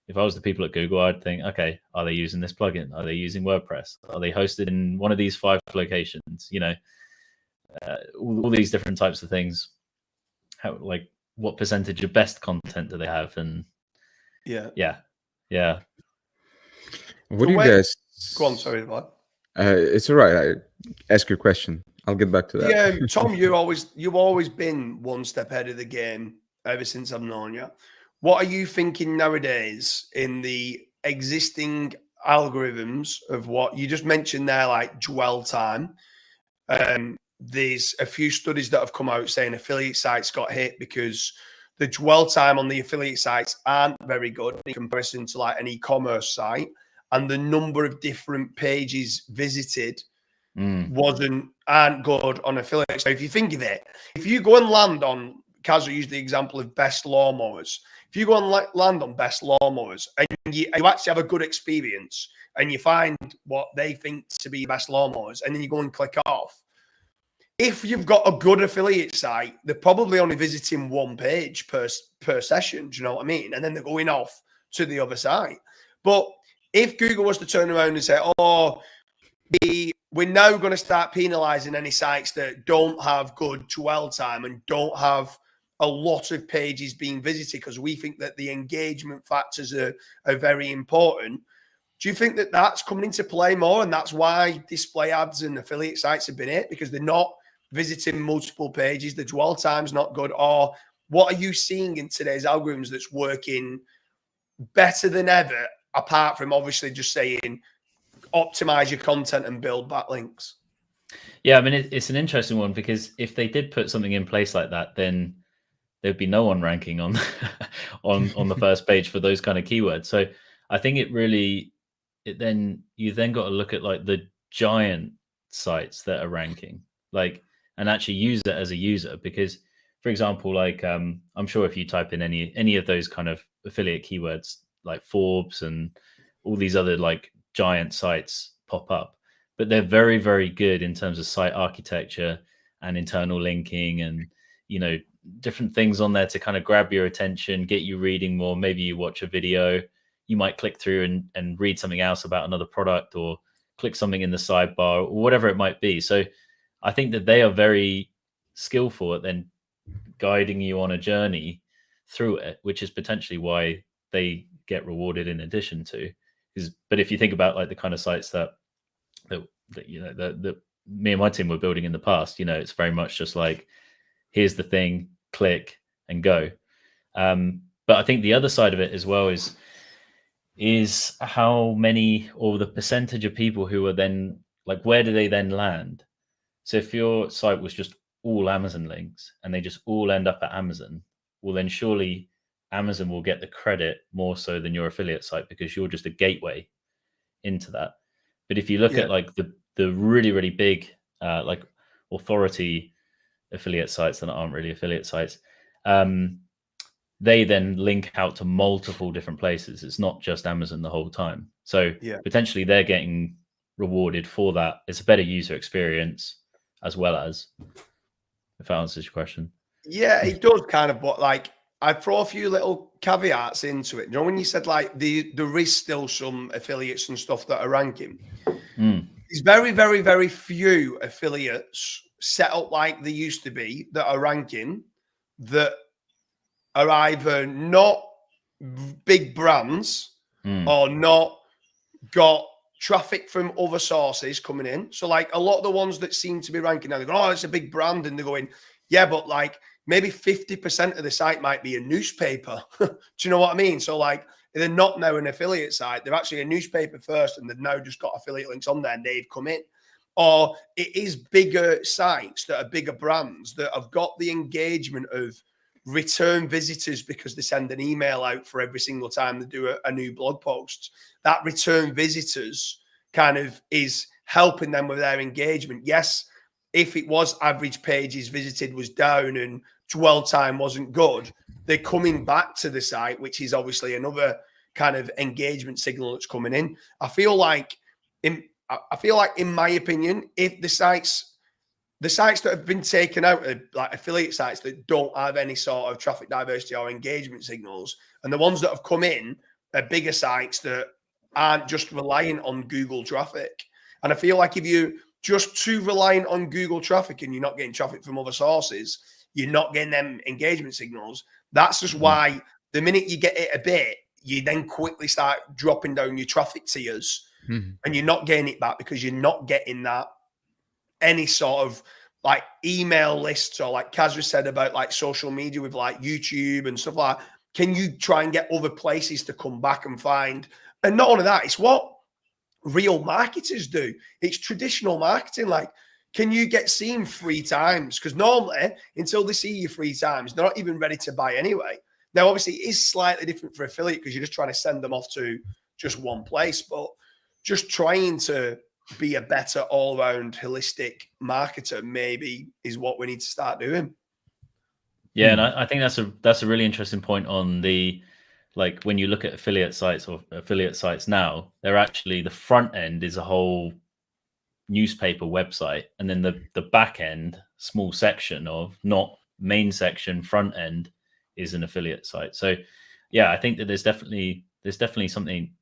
if I was the people at Google, I'd think, okay, are they using this plugin? Are they using WordPress? Are they hosted in one of these 5 locations? All these different types of things. What percentage of best content do they have? And What do you guys? Go on, sorry, Vlad. It's all right. Ask your question. I'll get back to that. Yeah, Tom, you've always been one step ahead of the game ever since I've known you. What are you thinking nowadays in the existing algorithms of what you just mentioned there, like dwell time? There's a few studies that have come out saying affiliate sites got hit because the dwell time on the affiliate sites aren't very good in comparison to like an e-commerce site, and the number of different pages visited aren't good on affiliate. So if you think of it, if you go and land on, Kasra used the example of best lawnmowers. If you go and land on best lawnmowers and you actually have a good experience and you find what they think to be best lawnmowers, and then you go and click off, if you've got a good affiliate site, they're probably only visiting one page per session. Do you know what I mean? And then they're going off to the other site. But if Google was to turn around and say, "Oh, we're now going to start penalizing any sites that don't have good dwell time and don't have a lot of pages being visited because we think that the engagement factors are very important." Do you think that that's coming into play more, and that's why display ads and affiliate sites have been it, because they're not visiting multiple pages, the dwell time's not good? Or what are you seeing in today's algorithms that's working better than ever, apart from obviously just saying optimize your content and build backlinks? Yeah, I mean, it's an interesting one, because if they did put something in place like that, then there'd be no one ranking on on the first page for those kind of keywords. So I think you then got to look at like the giant sites that are ranking, like, and actually use it as a user. Because, for example, like I'm sure if you type in any of those kind of affiliate keywords, like Forbes and all these other like giant sites pop up, but they're very, very good in terms of site architecture and internal linking and, you know, different things on there to kind of grab your attention, get you reading more. Maybe you watch a video, you might click through and read something else about another product, or click something in the sidebar, or whatever it might be. So I think that they are very skillful at then guiding you on a journey through it, which is potentially why they get rewarded in addition to. But if you think about like the kind of sites that you know that me and my team were building in the past, you know, it's very much just like, here's the thing, click and go. But I think the other side of it as well is how many, or the percentage of people who are then like, where do they then land? So if your site was just all Amazon links and they just all end up at Amazon, well, then surely Amazon will get the credit more so than your affiliate site, because you're just a gateway into that. But if you look at like the really, really big like authority affiliate sites that aren't really affiliate sites, they then link out to multiple different places. It's not just Amazon the whole time. So potentially they're getting rewarded for that. It's a better user experience as well, as, if that answers your question. Yeah, it does kind of, but like, I throw a few little caveats into it. You know, when you said like there is still some affiliates and stuff that are ranking, there's very, very, very few affiliates set up like they used to be that are ranking, that are either not big brands or not got traffic from other sources coming in. So like a lot of the ones that seem to be ranking now, they're going, "Oh, it's a big brand," and they're going, "Yeah, but like maybe 50% of the site might be a newspaper." Do you know what I mean? So like, they're not now an affiliate site. They're actually a newspaper first, and they've now just got affiliate links on there and they've come in. Or it is bigger sites that are bigger brands that have got the engagement of return visitors, because they send an email out for every single time they do a new blog post. That return visitors kind of is helping them with their engagement. Yes, if it was average pages visited was down and dwell time wasn't good, they're coming back to the site, which is obviously another kind of engagement signal that's coming in. I feel like in my opinion, if the sites that have been taken out are like affiliate sites that don't have any sort of traffic diversity or engagement signals, and the ones that have come in are bigger sites that aren't just reliant on Google traffic. And I feel like if you're just too reliant on Google traffic and you're not getting traffic from other sources, you're not getting them engagement signals. That's just why the minute you get it a bit, you then quickly start dropping down your traffic tiers, and you're not getting it back because you're not getting that any sort of like email lists, or like Kasra said about like social media with like YouTube and stuff like that. Can you try and get other places to come back and find? And not only that, it's what real marketers do. It's traditional marketing. Like, can you get seen 3 times? Because normally, until they see you 3 times, they're not even ready to buy anyway. Now, obviously, it is slightly different for affiliate because you're just trying to send them off to just one place, but just trying to be a better all-round holistic marketer maybe is what we need to start doing. Yeah, and I think that's a really interesting point on the, like, when you look at affiliate sites or affiliate sites now, they're actually, the front end is a whole newspaper website, and then the back end small section of, not main section, front end is an affiliate site. So yeah, I think that there's definitely something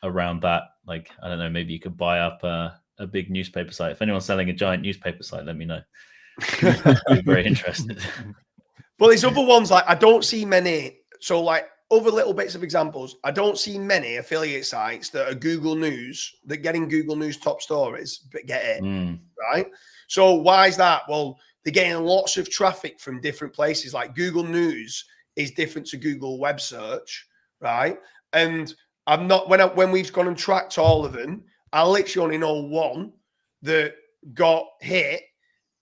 around that. Like, I don't know, maybe you could buy up a big newspaper site. If anyone's selling a giant newspaper site, let me know. I'd be very interested. Well, there's other ones, like I don't see many. So like other little bits of examples, I don't see many affiliate sites that are Google News, that getting Google News top stories, but get it, right? So why is that? Well, they're getting lots of traffic from different places. Like Google News is different to Google web search, right? And I'm not, when we've gone and tracked all of them, I literally only know one that got hit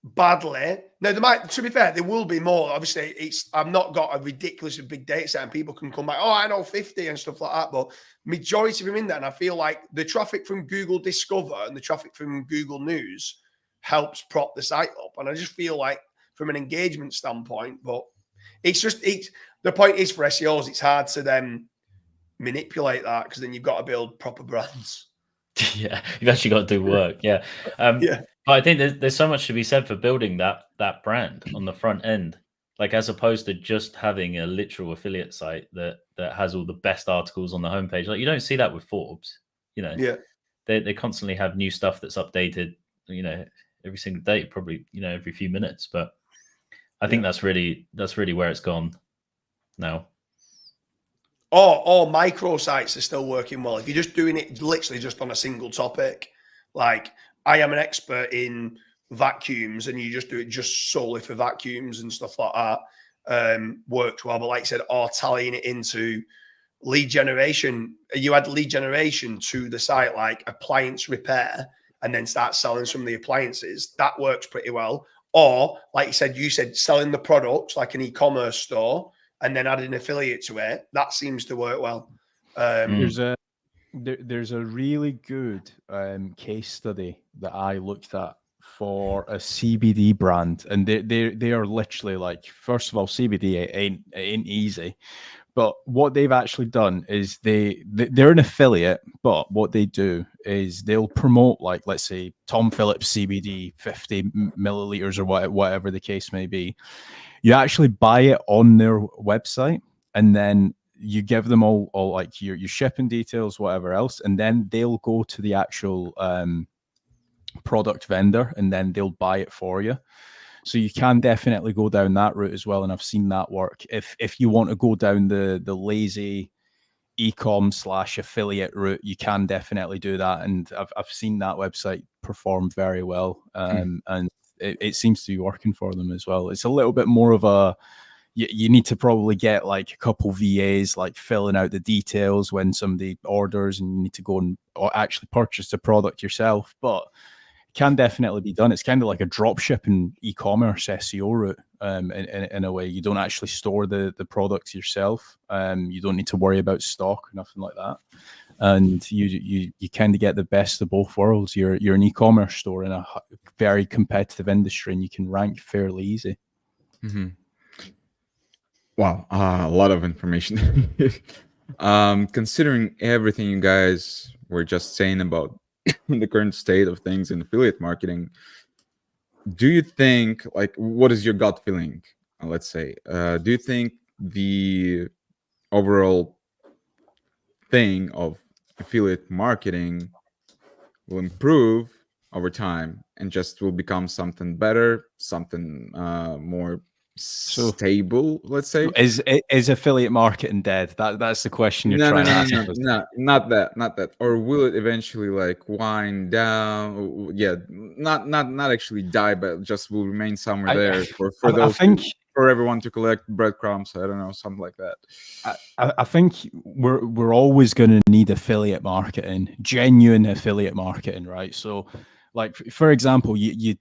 badly. Now, there might, to be fair, there will be more. Obviously, I've not got a ridiculously big data set, and people can come back, oh, I know 50 and stuff like that. But majority of them in there, and I feel like the traffic from Google Discover and the traffic from Google News helps prop the site up. And I just feel like from an engagement standpoint, but the point is for SEOs, it's hard to then manipulate that, because then you've got to build proper brands. Yeah, you've actually got to do work. Yeah. Yeah. But I think there's so much to be said for building that brand on the front end, like as opposed to just having a literal affiliate site that has all the best articles on the homepage. Like, you don't see that with Forbes. Yeah. They constantly have new stuff that's updated, every single day, probably, every few minutes. But I think that's really where it's gone now. Or micro sites are still working well. If you're just doing it literally just on a single topic, like I am an expert in vacuums, and you just do it just solely for vacuums and stuff like that, works well. But like I said, or tallying it into lead generation, you add lead generation to the site, like appliance repair, and then start selling some of the appliances. That works pretty well. Or like you said, selling the products like an e-commerce store, and then adding an affiliate to it. That seems to work well. There's a really good case study that I looked at for a CBD brand, and they are literally like, first of all, CBD ain't easy, but what they've actually done is they're an affiliate, but what they do is they'll promote, like, let's say Tom Phillips CBD 50 milliliters or whatever the case may be. You actually buy it on their website, and then you give them all like your shipping details, whatever else, and then they'll go to the actual product vendor, and then they'll buy it for you. So you can definitely go down that route as well, and I've seen that work. If you want to go down the lazy e-com / affiliate route, you can definitely do that, and I've seen that website perform very well, and it seems to be working for them as well. It's a little bit more of a, you need to probably get like a couple VAs like filling out the details when somebody orders, and you need to go and actually purchase the product yourself, but it can definitely be done. It's kind of like a drop shipping e-commerce SEO route, in a way. You don't actually store the products yourself. You don't need to worry about stock or nothing like that. And you kind of get the best of both worlds. You're an e-commerce store in a very competitive industry, and you can rank fairly easy. Mm-hmm. Wow, a lot of information. Considering everything you guys were just saying about the current state of things in affiliate marketing, do you think, like, what is your gut feeling? Let's say, do you think the overall thing of affiliate marketing will improve over time and just will become something better, something more stable, let's say? Is affiliate marketing dead? That's the question you're trying to answer. No, not that. Or will it eventually like wind down? Yeah, not actually die, but just will remain somewhere there for those. I think for everyone to collect breadcrumbs. I don't know, something like that. I think we're always going to need affiliate marketing, genuine affiliate marketing, right? So, like, for example, you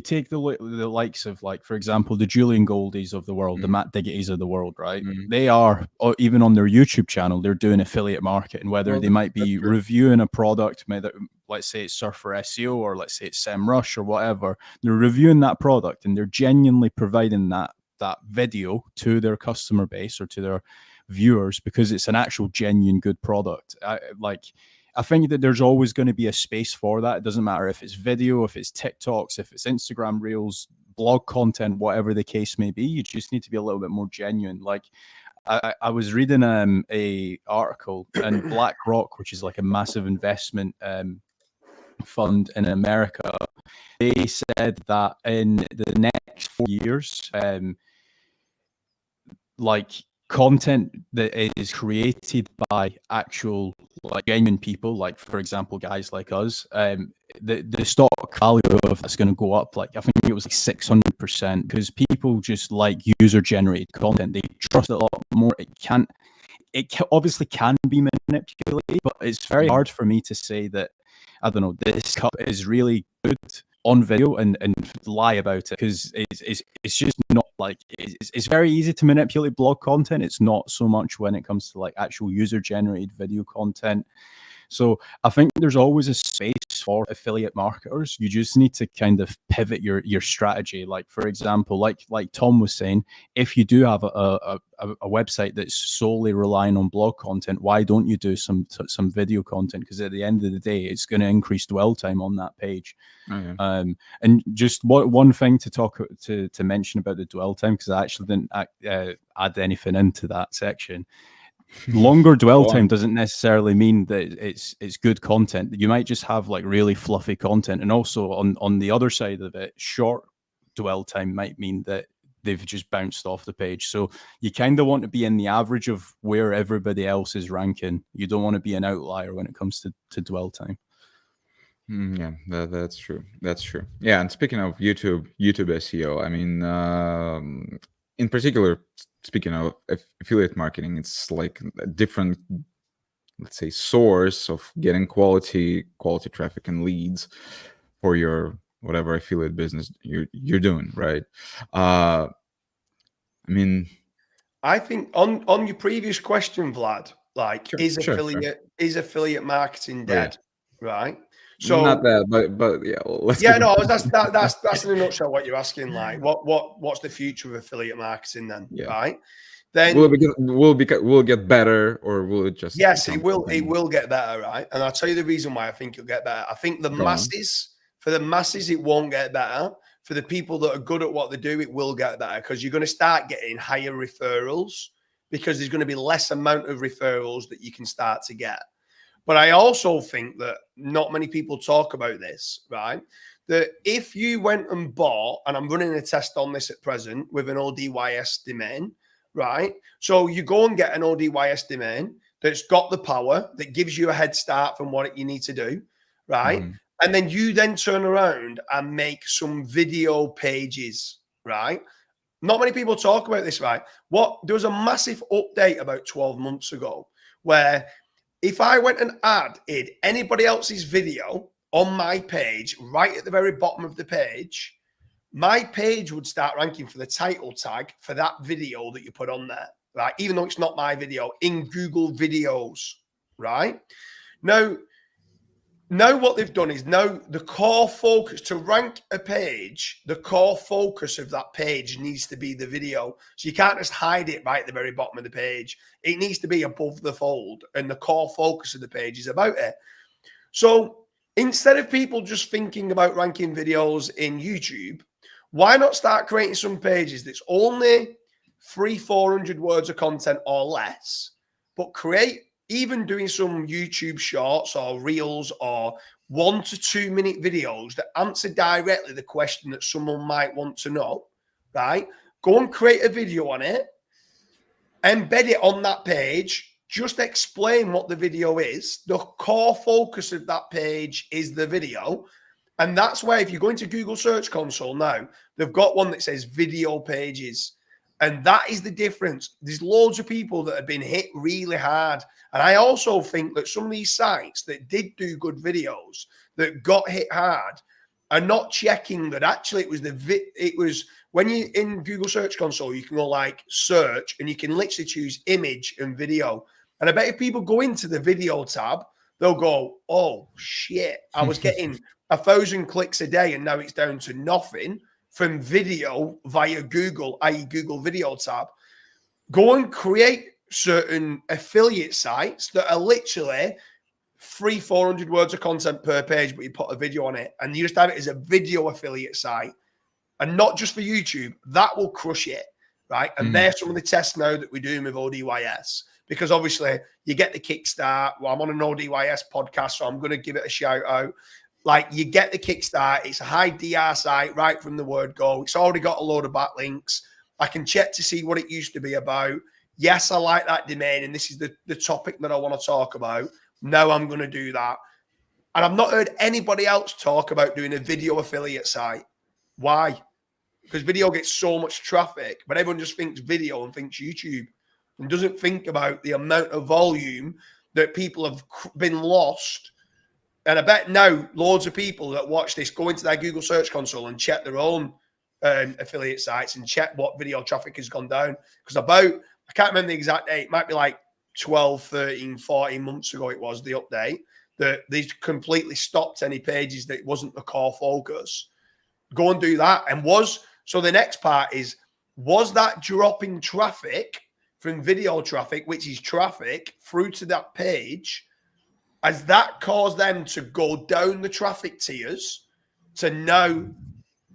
take the likes of, like, for example, the Julian Goldies of the world, the Matt Diggity's of the world, right? They are, even on their YouTube channel, they're doing affiliate marketing, whether they might be reviewing a product, whether, let's say it's Surfer SEO, or let's say it's SEMrush or whatever. They're reviewing that product, and they're genuinely providing that video to their customer base or to their viewers because it's an actual genuine good product. I think that there's always going to be a space for that. It doesn't matter if it's video, if it's TikToks, if it's Instagram Reels, blog content, whatever the case may be. You just need to be a little bit more genuine. Like I was reading a article, and BlackRock, which is like a massive investment fund in America, they said that in the next 4 years, like content that is created by actual like genuine people, like for example guys like us, the stock value of that's going to go up, like I think it was like 600%, because people just like user generated content. They trust it a lot more. Obviously can be manipulated, but it's very hard for me to say that, I don't know, this cup is really good on video and lie about it, because it's just not like, it's very easy to manipulate blog content. It's not so much when it comes to like actual user generated video content. So I think there's always a space for affiliate marketers. You just need to kind of pivot your strategy. Like for example, like Tom was saying, if you do have a website that's solely relying on blog content, why don't you do some video content? Because at the end of the day, it's going to increase dwell time on that page. Oh, yeah. And just one thing to mention about the dwell time, because I actually didn't add anything into that section. Longer dwell time doesn't necessarily mean that it's good content. You might just have like really fluffy content, and also on the other side of it, short dwell time might mean that they've just bounced off the page. So you kind of want to be in the average of where everybody else is ranking. You don't want to be an outlier when it comes to dwell time. Yeah, that's true. That's true. Yeah, and speaking of YouTube SEO, I mean, in particular, speaking of affiliate marketing, it's like a different, let's say, source of getting quality traffic and leads for your whatever affiliate business you're doing, right? I mean, I think on your previous question, Vlad, like Sure, is sure. affiliate marketing Oh, yeah. dead, right? So not that, but yeah, let's yeah, keep no, it- that's in a nutshell what you're asking. Like, what's the future of affiliate marketing then? Yeah. Right? Then will it get better, or will it just yes, it become will. something- It will get better, right? And I'll tell you the reason why I think it'll get better. I think Go on. for the masses, it won't get better. For the people that are good at what they do, it will get better, because you're going to start getting higher referrals, because there's going to be less amount of referrals that you can start to get. But I also think that not many people talk about this, right? That if you went and bought, and I'm running a test on this at present with an ODYS domain, right? So you go and get an ODYS domain that's got the power, that gives you a head start from what you need to do, right? Mhm. And then you then turn around and make some video pages, right? Not many people talk about this, right? There was a massive update about 12 months ago where if I went and added anybody else's video on my page, right at the very bottom of the page, my page would start ranking for the title tag for that video that you put on there, right? Even though it's not my video, in Google videos, right? Now what they've done is now the core focus to rank a page, the core focus of that page needs to be the video. So you can't just hide it right at the very bottom of the page. It needs to be above the fold, and the core focus of the page is about it. So instead of people just thinking about ranking videos in YouTube, why not start creating some pages that's only 300-400 words of content or less, but create, even doing some YouTube shorts or reels or 1 to 2 minute videos that answer directly the question that someone might want to know, right? Go and create a video on it, embed it on that page, just explain what the video is. The core focus of that page is the video. And that's why if you go into Google Search Console now, they've got one that says video pages. And that is the difference. There's loads of people that have been hit really hard. And I also think that some of these sites that did do good videos that got hit hard are not checking that actually it was when you in Google Search Console, you can go like search and you can literally choose image and video. And I bet if people go into the video tab, they'll go, oh shit, I was getting 1,000 clicks a day and now it's down to nothing from video via Google, i.e. Google Video tab. Go and create certain affiliate sites that are literally 300-400 words of content per page, but you put a video on it and you just have it as a video affiliate site. and not just for YouTube, that will crush it, right? And there's some of the tests now that we're doing with ODYS, because obviously you get the kickstart. Well, I'm on an ODYS podcast, so I'm going to give it a shout out. Like, you get the kickstart. It's a high DR site right from the word go. It's already got a load of backlinks. I can check to see what it used to be about. Yes, I like that domain, and this is the topic that I want to talk about. No, I'm going to do that. And I've not heard anybody else talk about doing a video affiliate site. Why? Because video gets so much traffic, but everyone just thinks video and thinks YouTube and doesn't think about the amount of volume that people have been lost. And I bet now loads of people that watch this go into their Google Search Console and check their own affiliate sites and check what video traffic has gone down. Because I can't remember the exact date, it might be like 12, 13, 14 months ago it was, the update, that they completely stopped any pages that wasn't the core focus. Go and do that. And so the next part is, was that dropping traffic from video traffic, which is traffic, through to that page? Has that caused them to go down the traffic tiers to now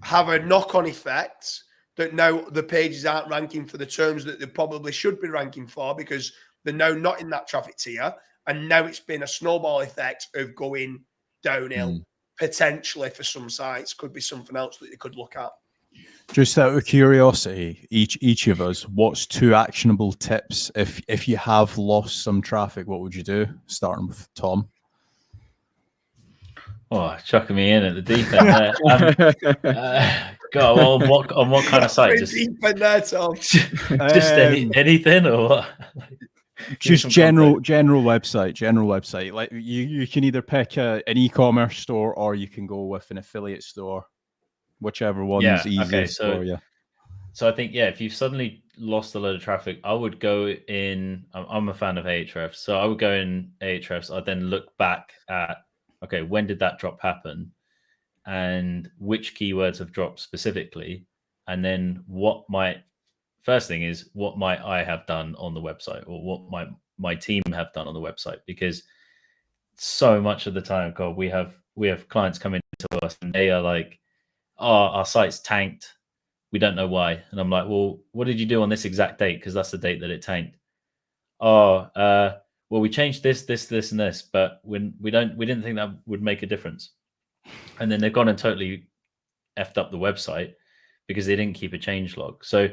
have a knock-on effect that now the pages aren't ranking for the terms that they probably should be ranking for because they're now not in that traffic tier, and now it's been a snowball effect of going downhill, potentially for some sites. Could be something else that you could look at. Just out of curiosity, each of us, what's 2 actionable tips if you have lost some traffic? What would you do? Starting with Tom. Oh, chucking me in at the deep end there. God, on what kind of site? Just deep in there, Tom. Just anything or what? Just general website. Like you can either pick an e-commerce store or you can go with an affiliate store. Whichever one is easiest for you. So I think, if you've suddenly lost a load of traffic, I would go in. I'm a fan of Ahrefs, so I would go in Ahrefs. I'd then look back at, okay, when did that drop happen, and which keywords have dropped specifically, and then what might I have done on the website, or what my team have done on the website, because so much of the time, God, we have clients coming to us and they are like, oh, our site's tanked. We don't know why. And I'm like, well, what did you do on this exact date? Because that's the date that it tanked. Oh, well, we changed this, and this, but we didn't think that would make a difference. And then they've gone and totally effed up the website because they didn't keep a change log. So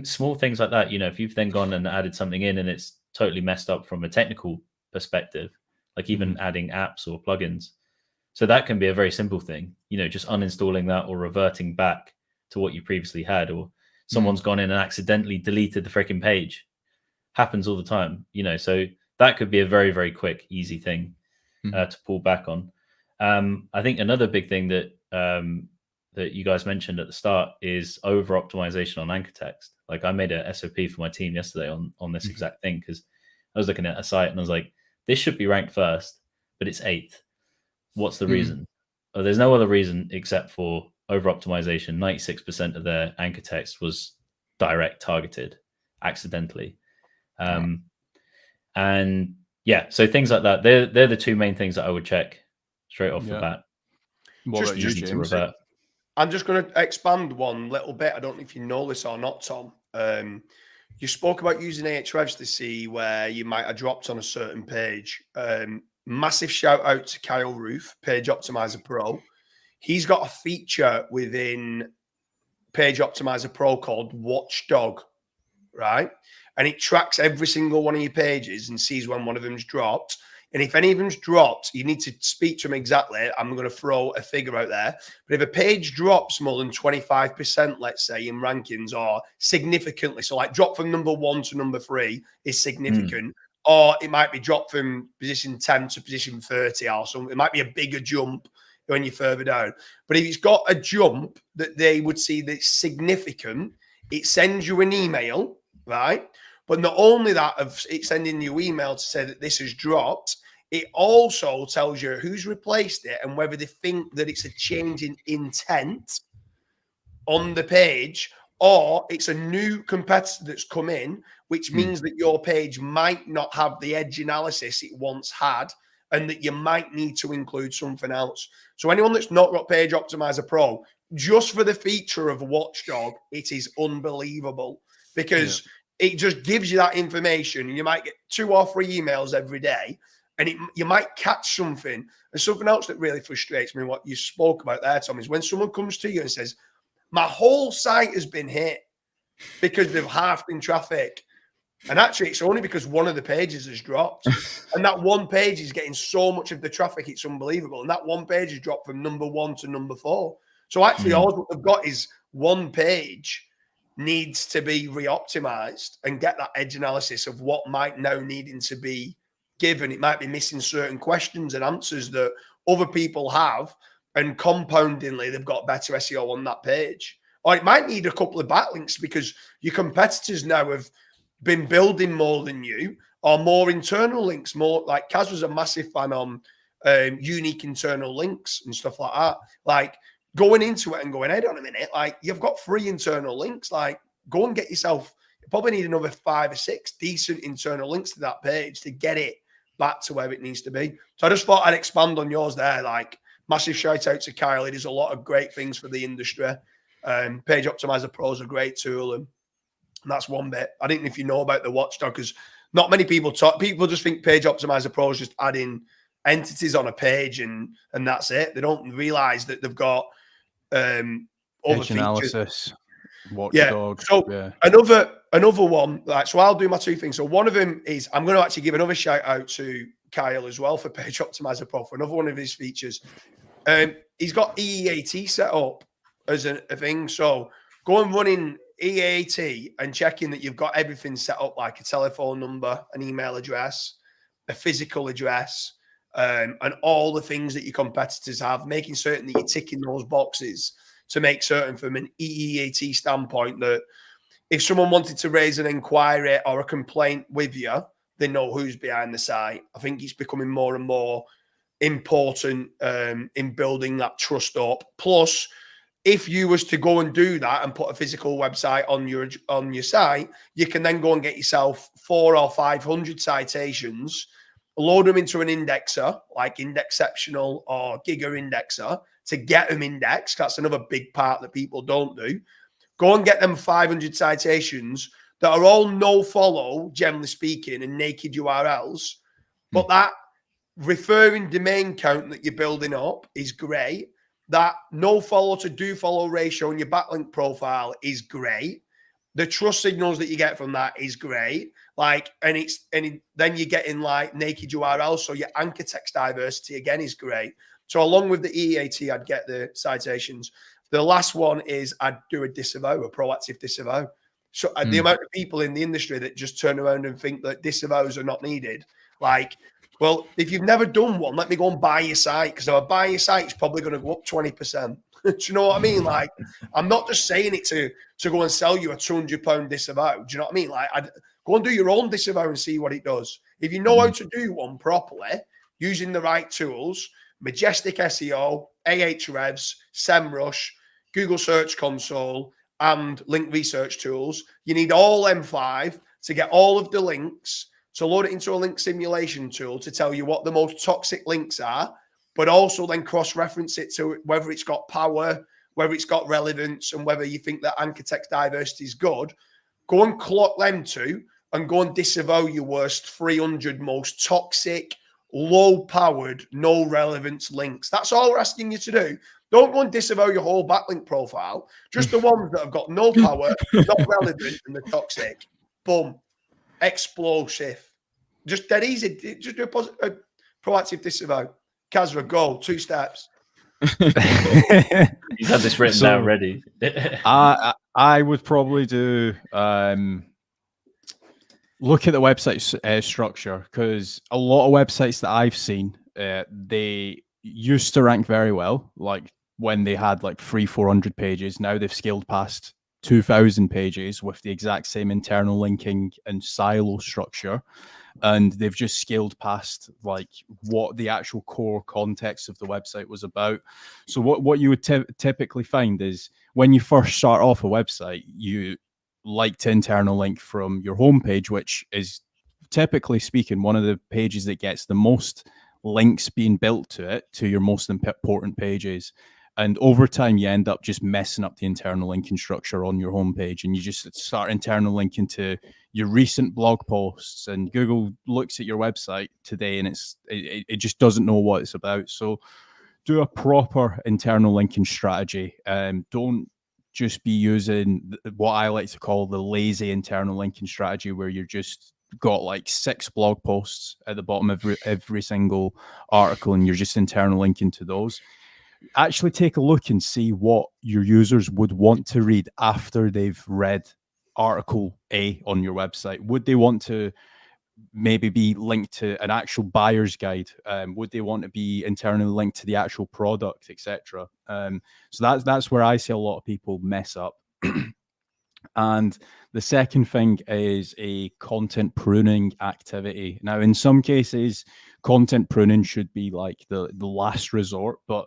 small things like that, if you've then gone and added something in and it's totally messed up from a technical perspective, like even adding apps or plugins. So that can be a very simple thing, just uninstalling that or reverting back to what you previously had, or someone's gone in and accidentally deleted the freaking page. Happens all the time, so that could be a very, very quick, easy thing to pull back on. I think another big thing that you guys mentioned at the start is over optimization on anchor text. Like, I made a SOP for my team yesterday on this exact thing, because I was looking at a site and I was like, this should be ranked first, but it's 8th. What's the reason? Oh, there's no other reason except for over optimization. 96% of their anchor text was direct targeted accidentally. And so things like that, they're the 2 main things that I would check straight off the bat. What about you, James? I'm just going to expand one little bit. I don't know if you know this or not, Tom. You spoke about using Ahrefs to see where you might have dropped on a certain page. Massive shout out to Kyle Roof, Page Optimizer Pro. He's got a feature within Page Optimizer Pro called Watchdog, right? And it tracks every single one of your pages and sees when one of them's dropped. And if any of them's dropped, you need to speak to them exactly. I'm going to throw a figure out there. But if a page drops more than 25%, let's say, in rankings, or significantly, so like drop from number 1 to number 3 is significant, or it might be dropped from position 10 to position 30 or something. It might be a bigger jump when you're further down. But if it's got a jump that they would see that's significant, it sends you an email, right? But not only that, of it sending you email to say that this has dropped, it also tells you who's replaced it and whether they think that it's a change in intent on the page, or it's a new competitor that's come in, which means that your page might not have the edge analysis it once had, and that you might need to include something else. So anyone that's not got Page Optimizer Pro, just for the feature of Watchdog, it is unbelievable because it just gives you that information, and you might get 2 or 3 emails every day, and you might catch something. And something else that really frustrates me, what you spoke about there, Tom, is when someone comes to you and says, my whole site has been hit because they've halved in traffic. And actually, it's only because one of the pages has dropped. And that one page is getting so much of the traffic, it's unbelievable. And that one page has dropped from number 1 to number 4. So actually, all what they've got is one page needs to be re-optimized and get that edge analysis of what might now needing to be given. It might be missing certain questions and answers that other people have. And compoundingly, they've got better SEO on that page. Or it might need a couple of backlinks because your competitors now have been building more than you, or more internal links, more like Kaz was a massive fan on unique internal links and stuff like that. Like going into it and going, hold on a minute, like you've got 3 internal links, like go and get yourself, you probably need another 5 or 6 decent internal links to that page to get it back to where it needs to be. So I just thought I'd expand on yours there. Like massive shout out to Kyle. He does a lot of great things for the industry. Page Optimizer Pro is a great tool, and that's one bit. I don't know if you know about the Watchdog, because not many people talk. People just think Page Optimizer Pro is just adding entities on a page and that's it. They don't realize that they've got other Edge features. analysis, Watchdog. Another one. Like, so I'll do my 2 things. So one of them is I'm going to actually give another shout out to Kyle as well for Page Optimizer Pro for another one of his features. He's got EEAT set up as a thing. So go and run in EAT and checking that you've got everything set up, like a telephone number, an email address, a physical address, and all the things that your competitors have, making certain that you're ticking those boxes to make certain from an EEAT standpoint that if someone wanted to raise an inquiry or a complaint with you, they know who's behind the site. I think it's becoming more and more important in building that trust up. Plus, if you was to go and do that and put a physical website on your site, you can then go and get yourself 400 or 500 citations, load them into an indexer like Indexceptional or Giga Indexer to get them indexed. That's another big part that people don't do. Go and get them 500 citations that are all no follow, generally speaking, and naked URLs. But that referring domain count that you're building up is great. That no follow to do follow ratio in your backlink profile is great. The trust signals that you get from that is great. Like, then you're getting like naked URLs. So your anchor text diversity again is great. So along with the EAT, I'd get the citations. The last one is I'd do a disavow, a proactive disavow. So the amount of people in the industry that just turn around and think that disavows are not needed. Like, well, if you've never done one, let me go and buy your site, because if I buy your site, it's probably going to go up 20%. Do you know what I mean? Like, I'm not just saying it to go and sell you a £200 disavow. Do you know what I mean? Like, I'd go and do your own disavow and see what it does. If you know how to do one properly, using the right tools, Majestic SEO, Ahrefs, SEMrush, Google Search Console, and link research tools, you need all M5 to get all of the links, to load it into a link simulation tool to tell you what the most toxic links are, but also then cross-reference it to whether it's got power, whether it's got relevance, and whether you think that anchor text diversity is good. Go and clock them two and go and disavow your worst 300 most toxic, low-powered, no relevance links. That's all we're asking you to do. Don't go and disavow your whole backlink profile. Just the ones that have got no power, not relevant, and the toxic. Boom. Explosive. Just dead easy. Just do a proactive disavow. Kasra, go. 2 steps. He's had this written down ready. I would probably do look at the website structure, because a lot of websites that I've seen, they used to rank very well, like when they had like 300-400 pages. Now they've scaled past 2,000 pages with the exact same internal linking and silo structure, and they've just scaled past like what the actual core context of the website was about. So what you would typically find is when you first start off a website, you like to internal link from your homepage, which is typically speaking one of the pages that gets the most links being built to it, to your most important pages. And over time, you end up just messing up the internal linking structure on your homepage, and you just start internal linking to your recent blog posts. And Google looks at your website today, and it just doesn't know what it's about. So do a proper internal linking strategy. Don't just be using what I like to call the lazy internal linking strategy, where you're just got like 6 blog posts at the bottom of every single article, and you're just internal linking to those. Actually take a look and see what your users would want to read after they've read article A on your website. Would they want to maybe be linked to an actual buyer's guide? Would they want to be internally linked to the actual product, etc.? So that's where I see a lot of people mess up. And the second thing is a content pruning activity. Now, in some cases, content pruning should be like the last resort, but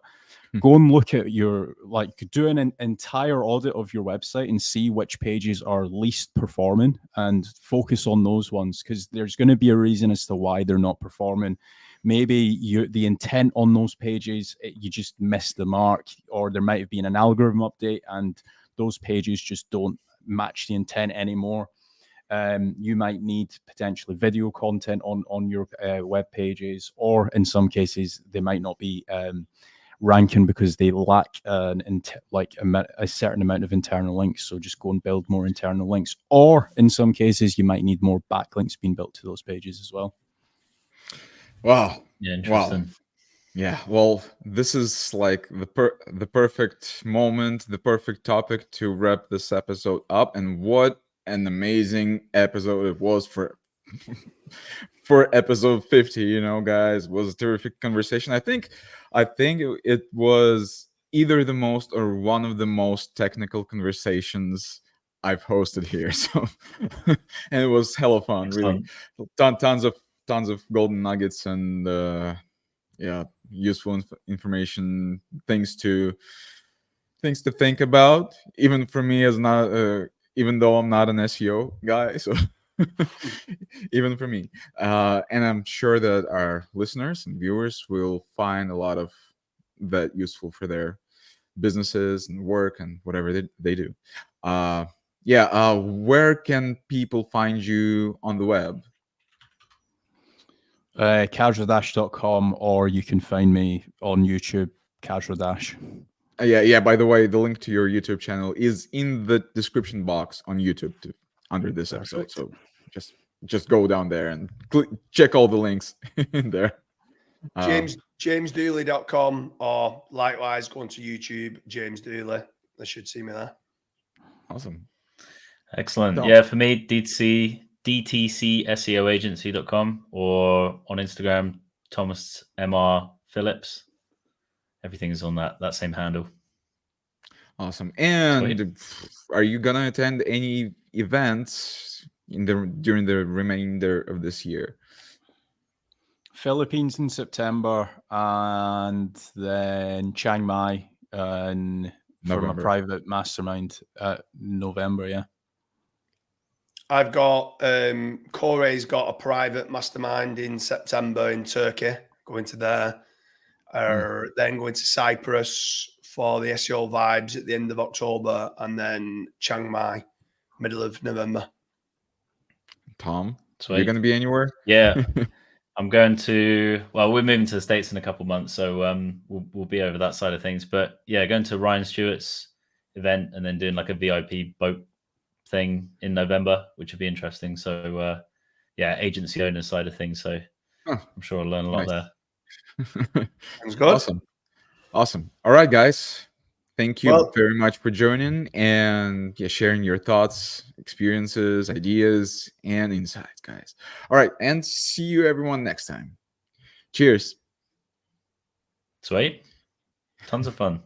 go and look at do an entire audit of your website and see which pages are least performing and focus on those ones, because there's going to be a reason as to why they're not performing. Maybe the intent on those pages, you just missed the mark, or there might have been an algorithm update and those pages just don't match the intent anymore. You might need potentially video content on your web pages, or in some cases they might not be ranking because they lack a certain amount of internal links. So just go and build more internal links, or in some cases you might need more backlinks being built to those pages as well. Wow. Yeah, interesting. Wow. Yeah, well, this is like the perfect moment, the perfect topic to wrap this episode up. And what an amazing episode it was for for episode 50, you know, guys. It was a terrific conversation. I think it was either the most or one of the most technical conversations I've hosted here. So and it was hella fun, really. Tons of golden nuggets and useful information, things to think about, even for me as not even though I'm not an SEO guy. So even for me, and I'm sure that our listeners and viewers will find a lot of that useful for their businesses and work and whatever they do. Where can people find you on the web? KasraDash.com, or you can find me on YouTube, Kasra Dash. Yeah. By the way, the link to your YouTube channel is in the description box on YouTube under this episode. So just go down there and check all the links in there. JamesDooley.com, or likewise go onto YouTube, James Dooley. They should see me there. Awesome. Excellent. Yeah, for me, DTCSEOagency.com, or on Instagram, Thomas MR Phillips. Everything is on that same handle. Awesome. And Sweet. Are you gonna attend any events during the remainder of this year? Philippines in September, and then Chiang Mai from a private mastermind November. Yeah. I've got Corey's got a private mastermind in September in Turkey, going to there. Then going to Cyprus for the SEO vibes at the end of October, and then Chiang Mai, middle of November. Tom, Sweet. You're going to be anywhere? Yeah. I'm going to, we're moving to the States in a couple of months, so we'll be over that side of things. But yeah, going to Ryan Stewart's event and then doing like a VIP boat thing in November, which would be interesting. So agency owner side of things. So I'm sure I'll learn a lot there. Sounds good. Awesome. All right, guys. Thank you very much for joining and sharing your thoughts, experiences, ideas, and insights, guys. All right, and see you everyone next time. Cheers. Sweet. Tons of fun.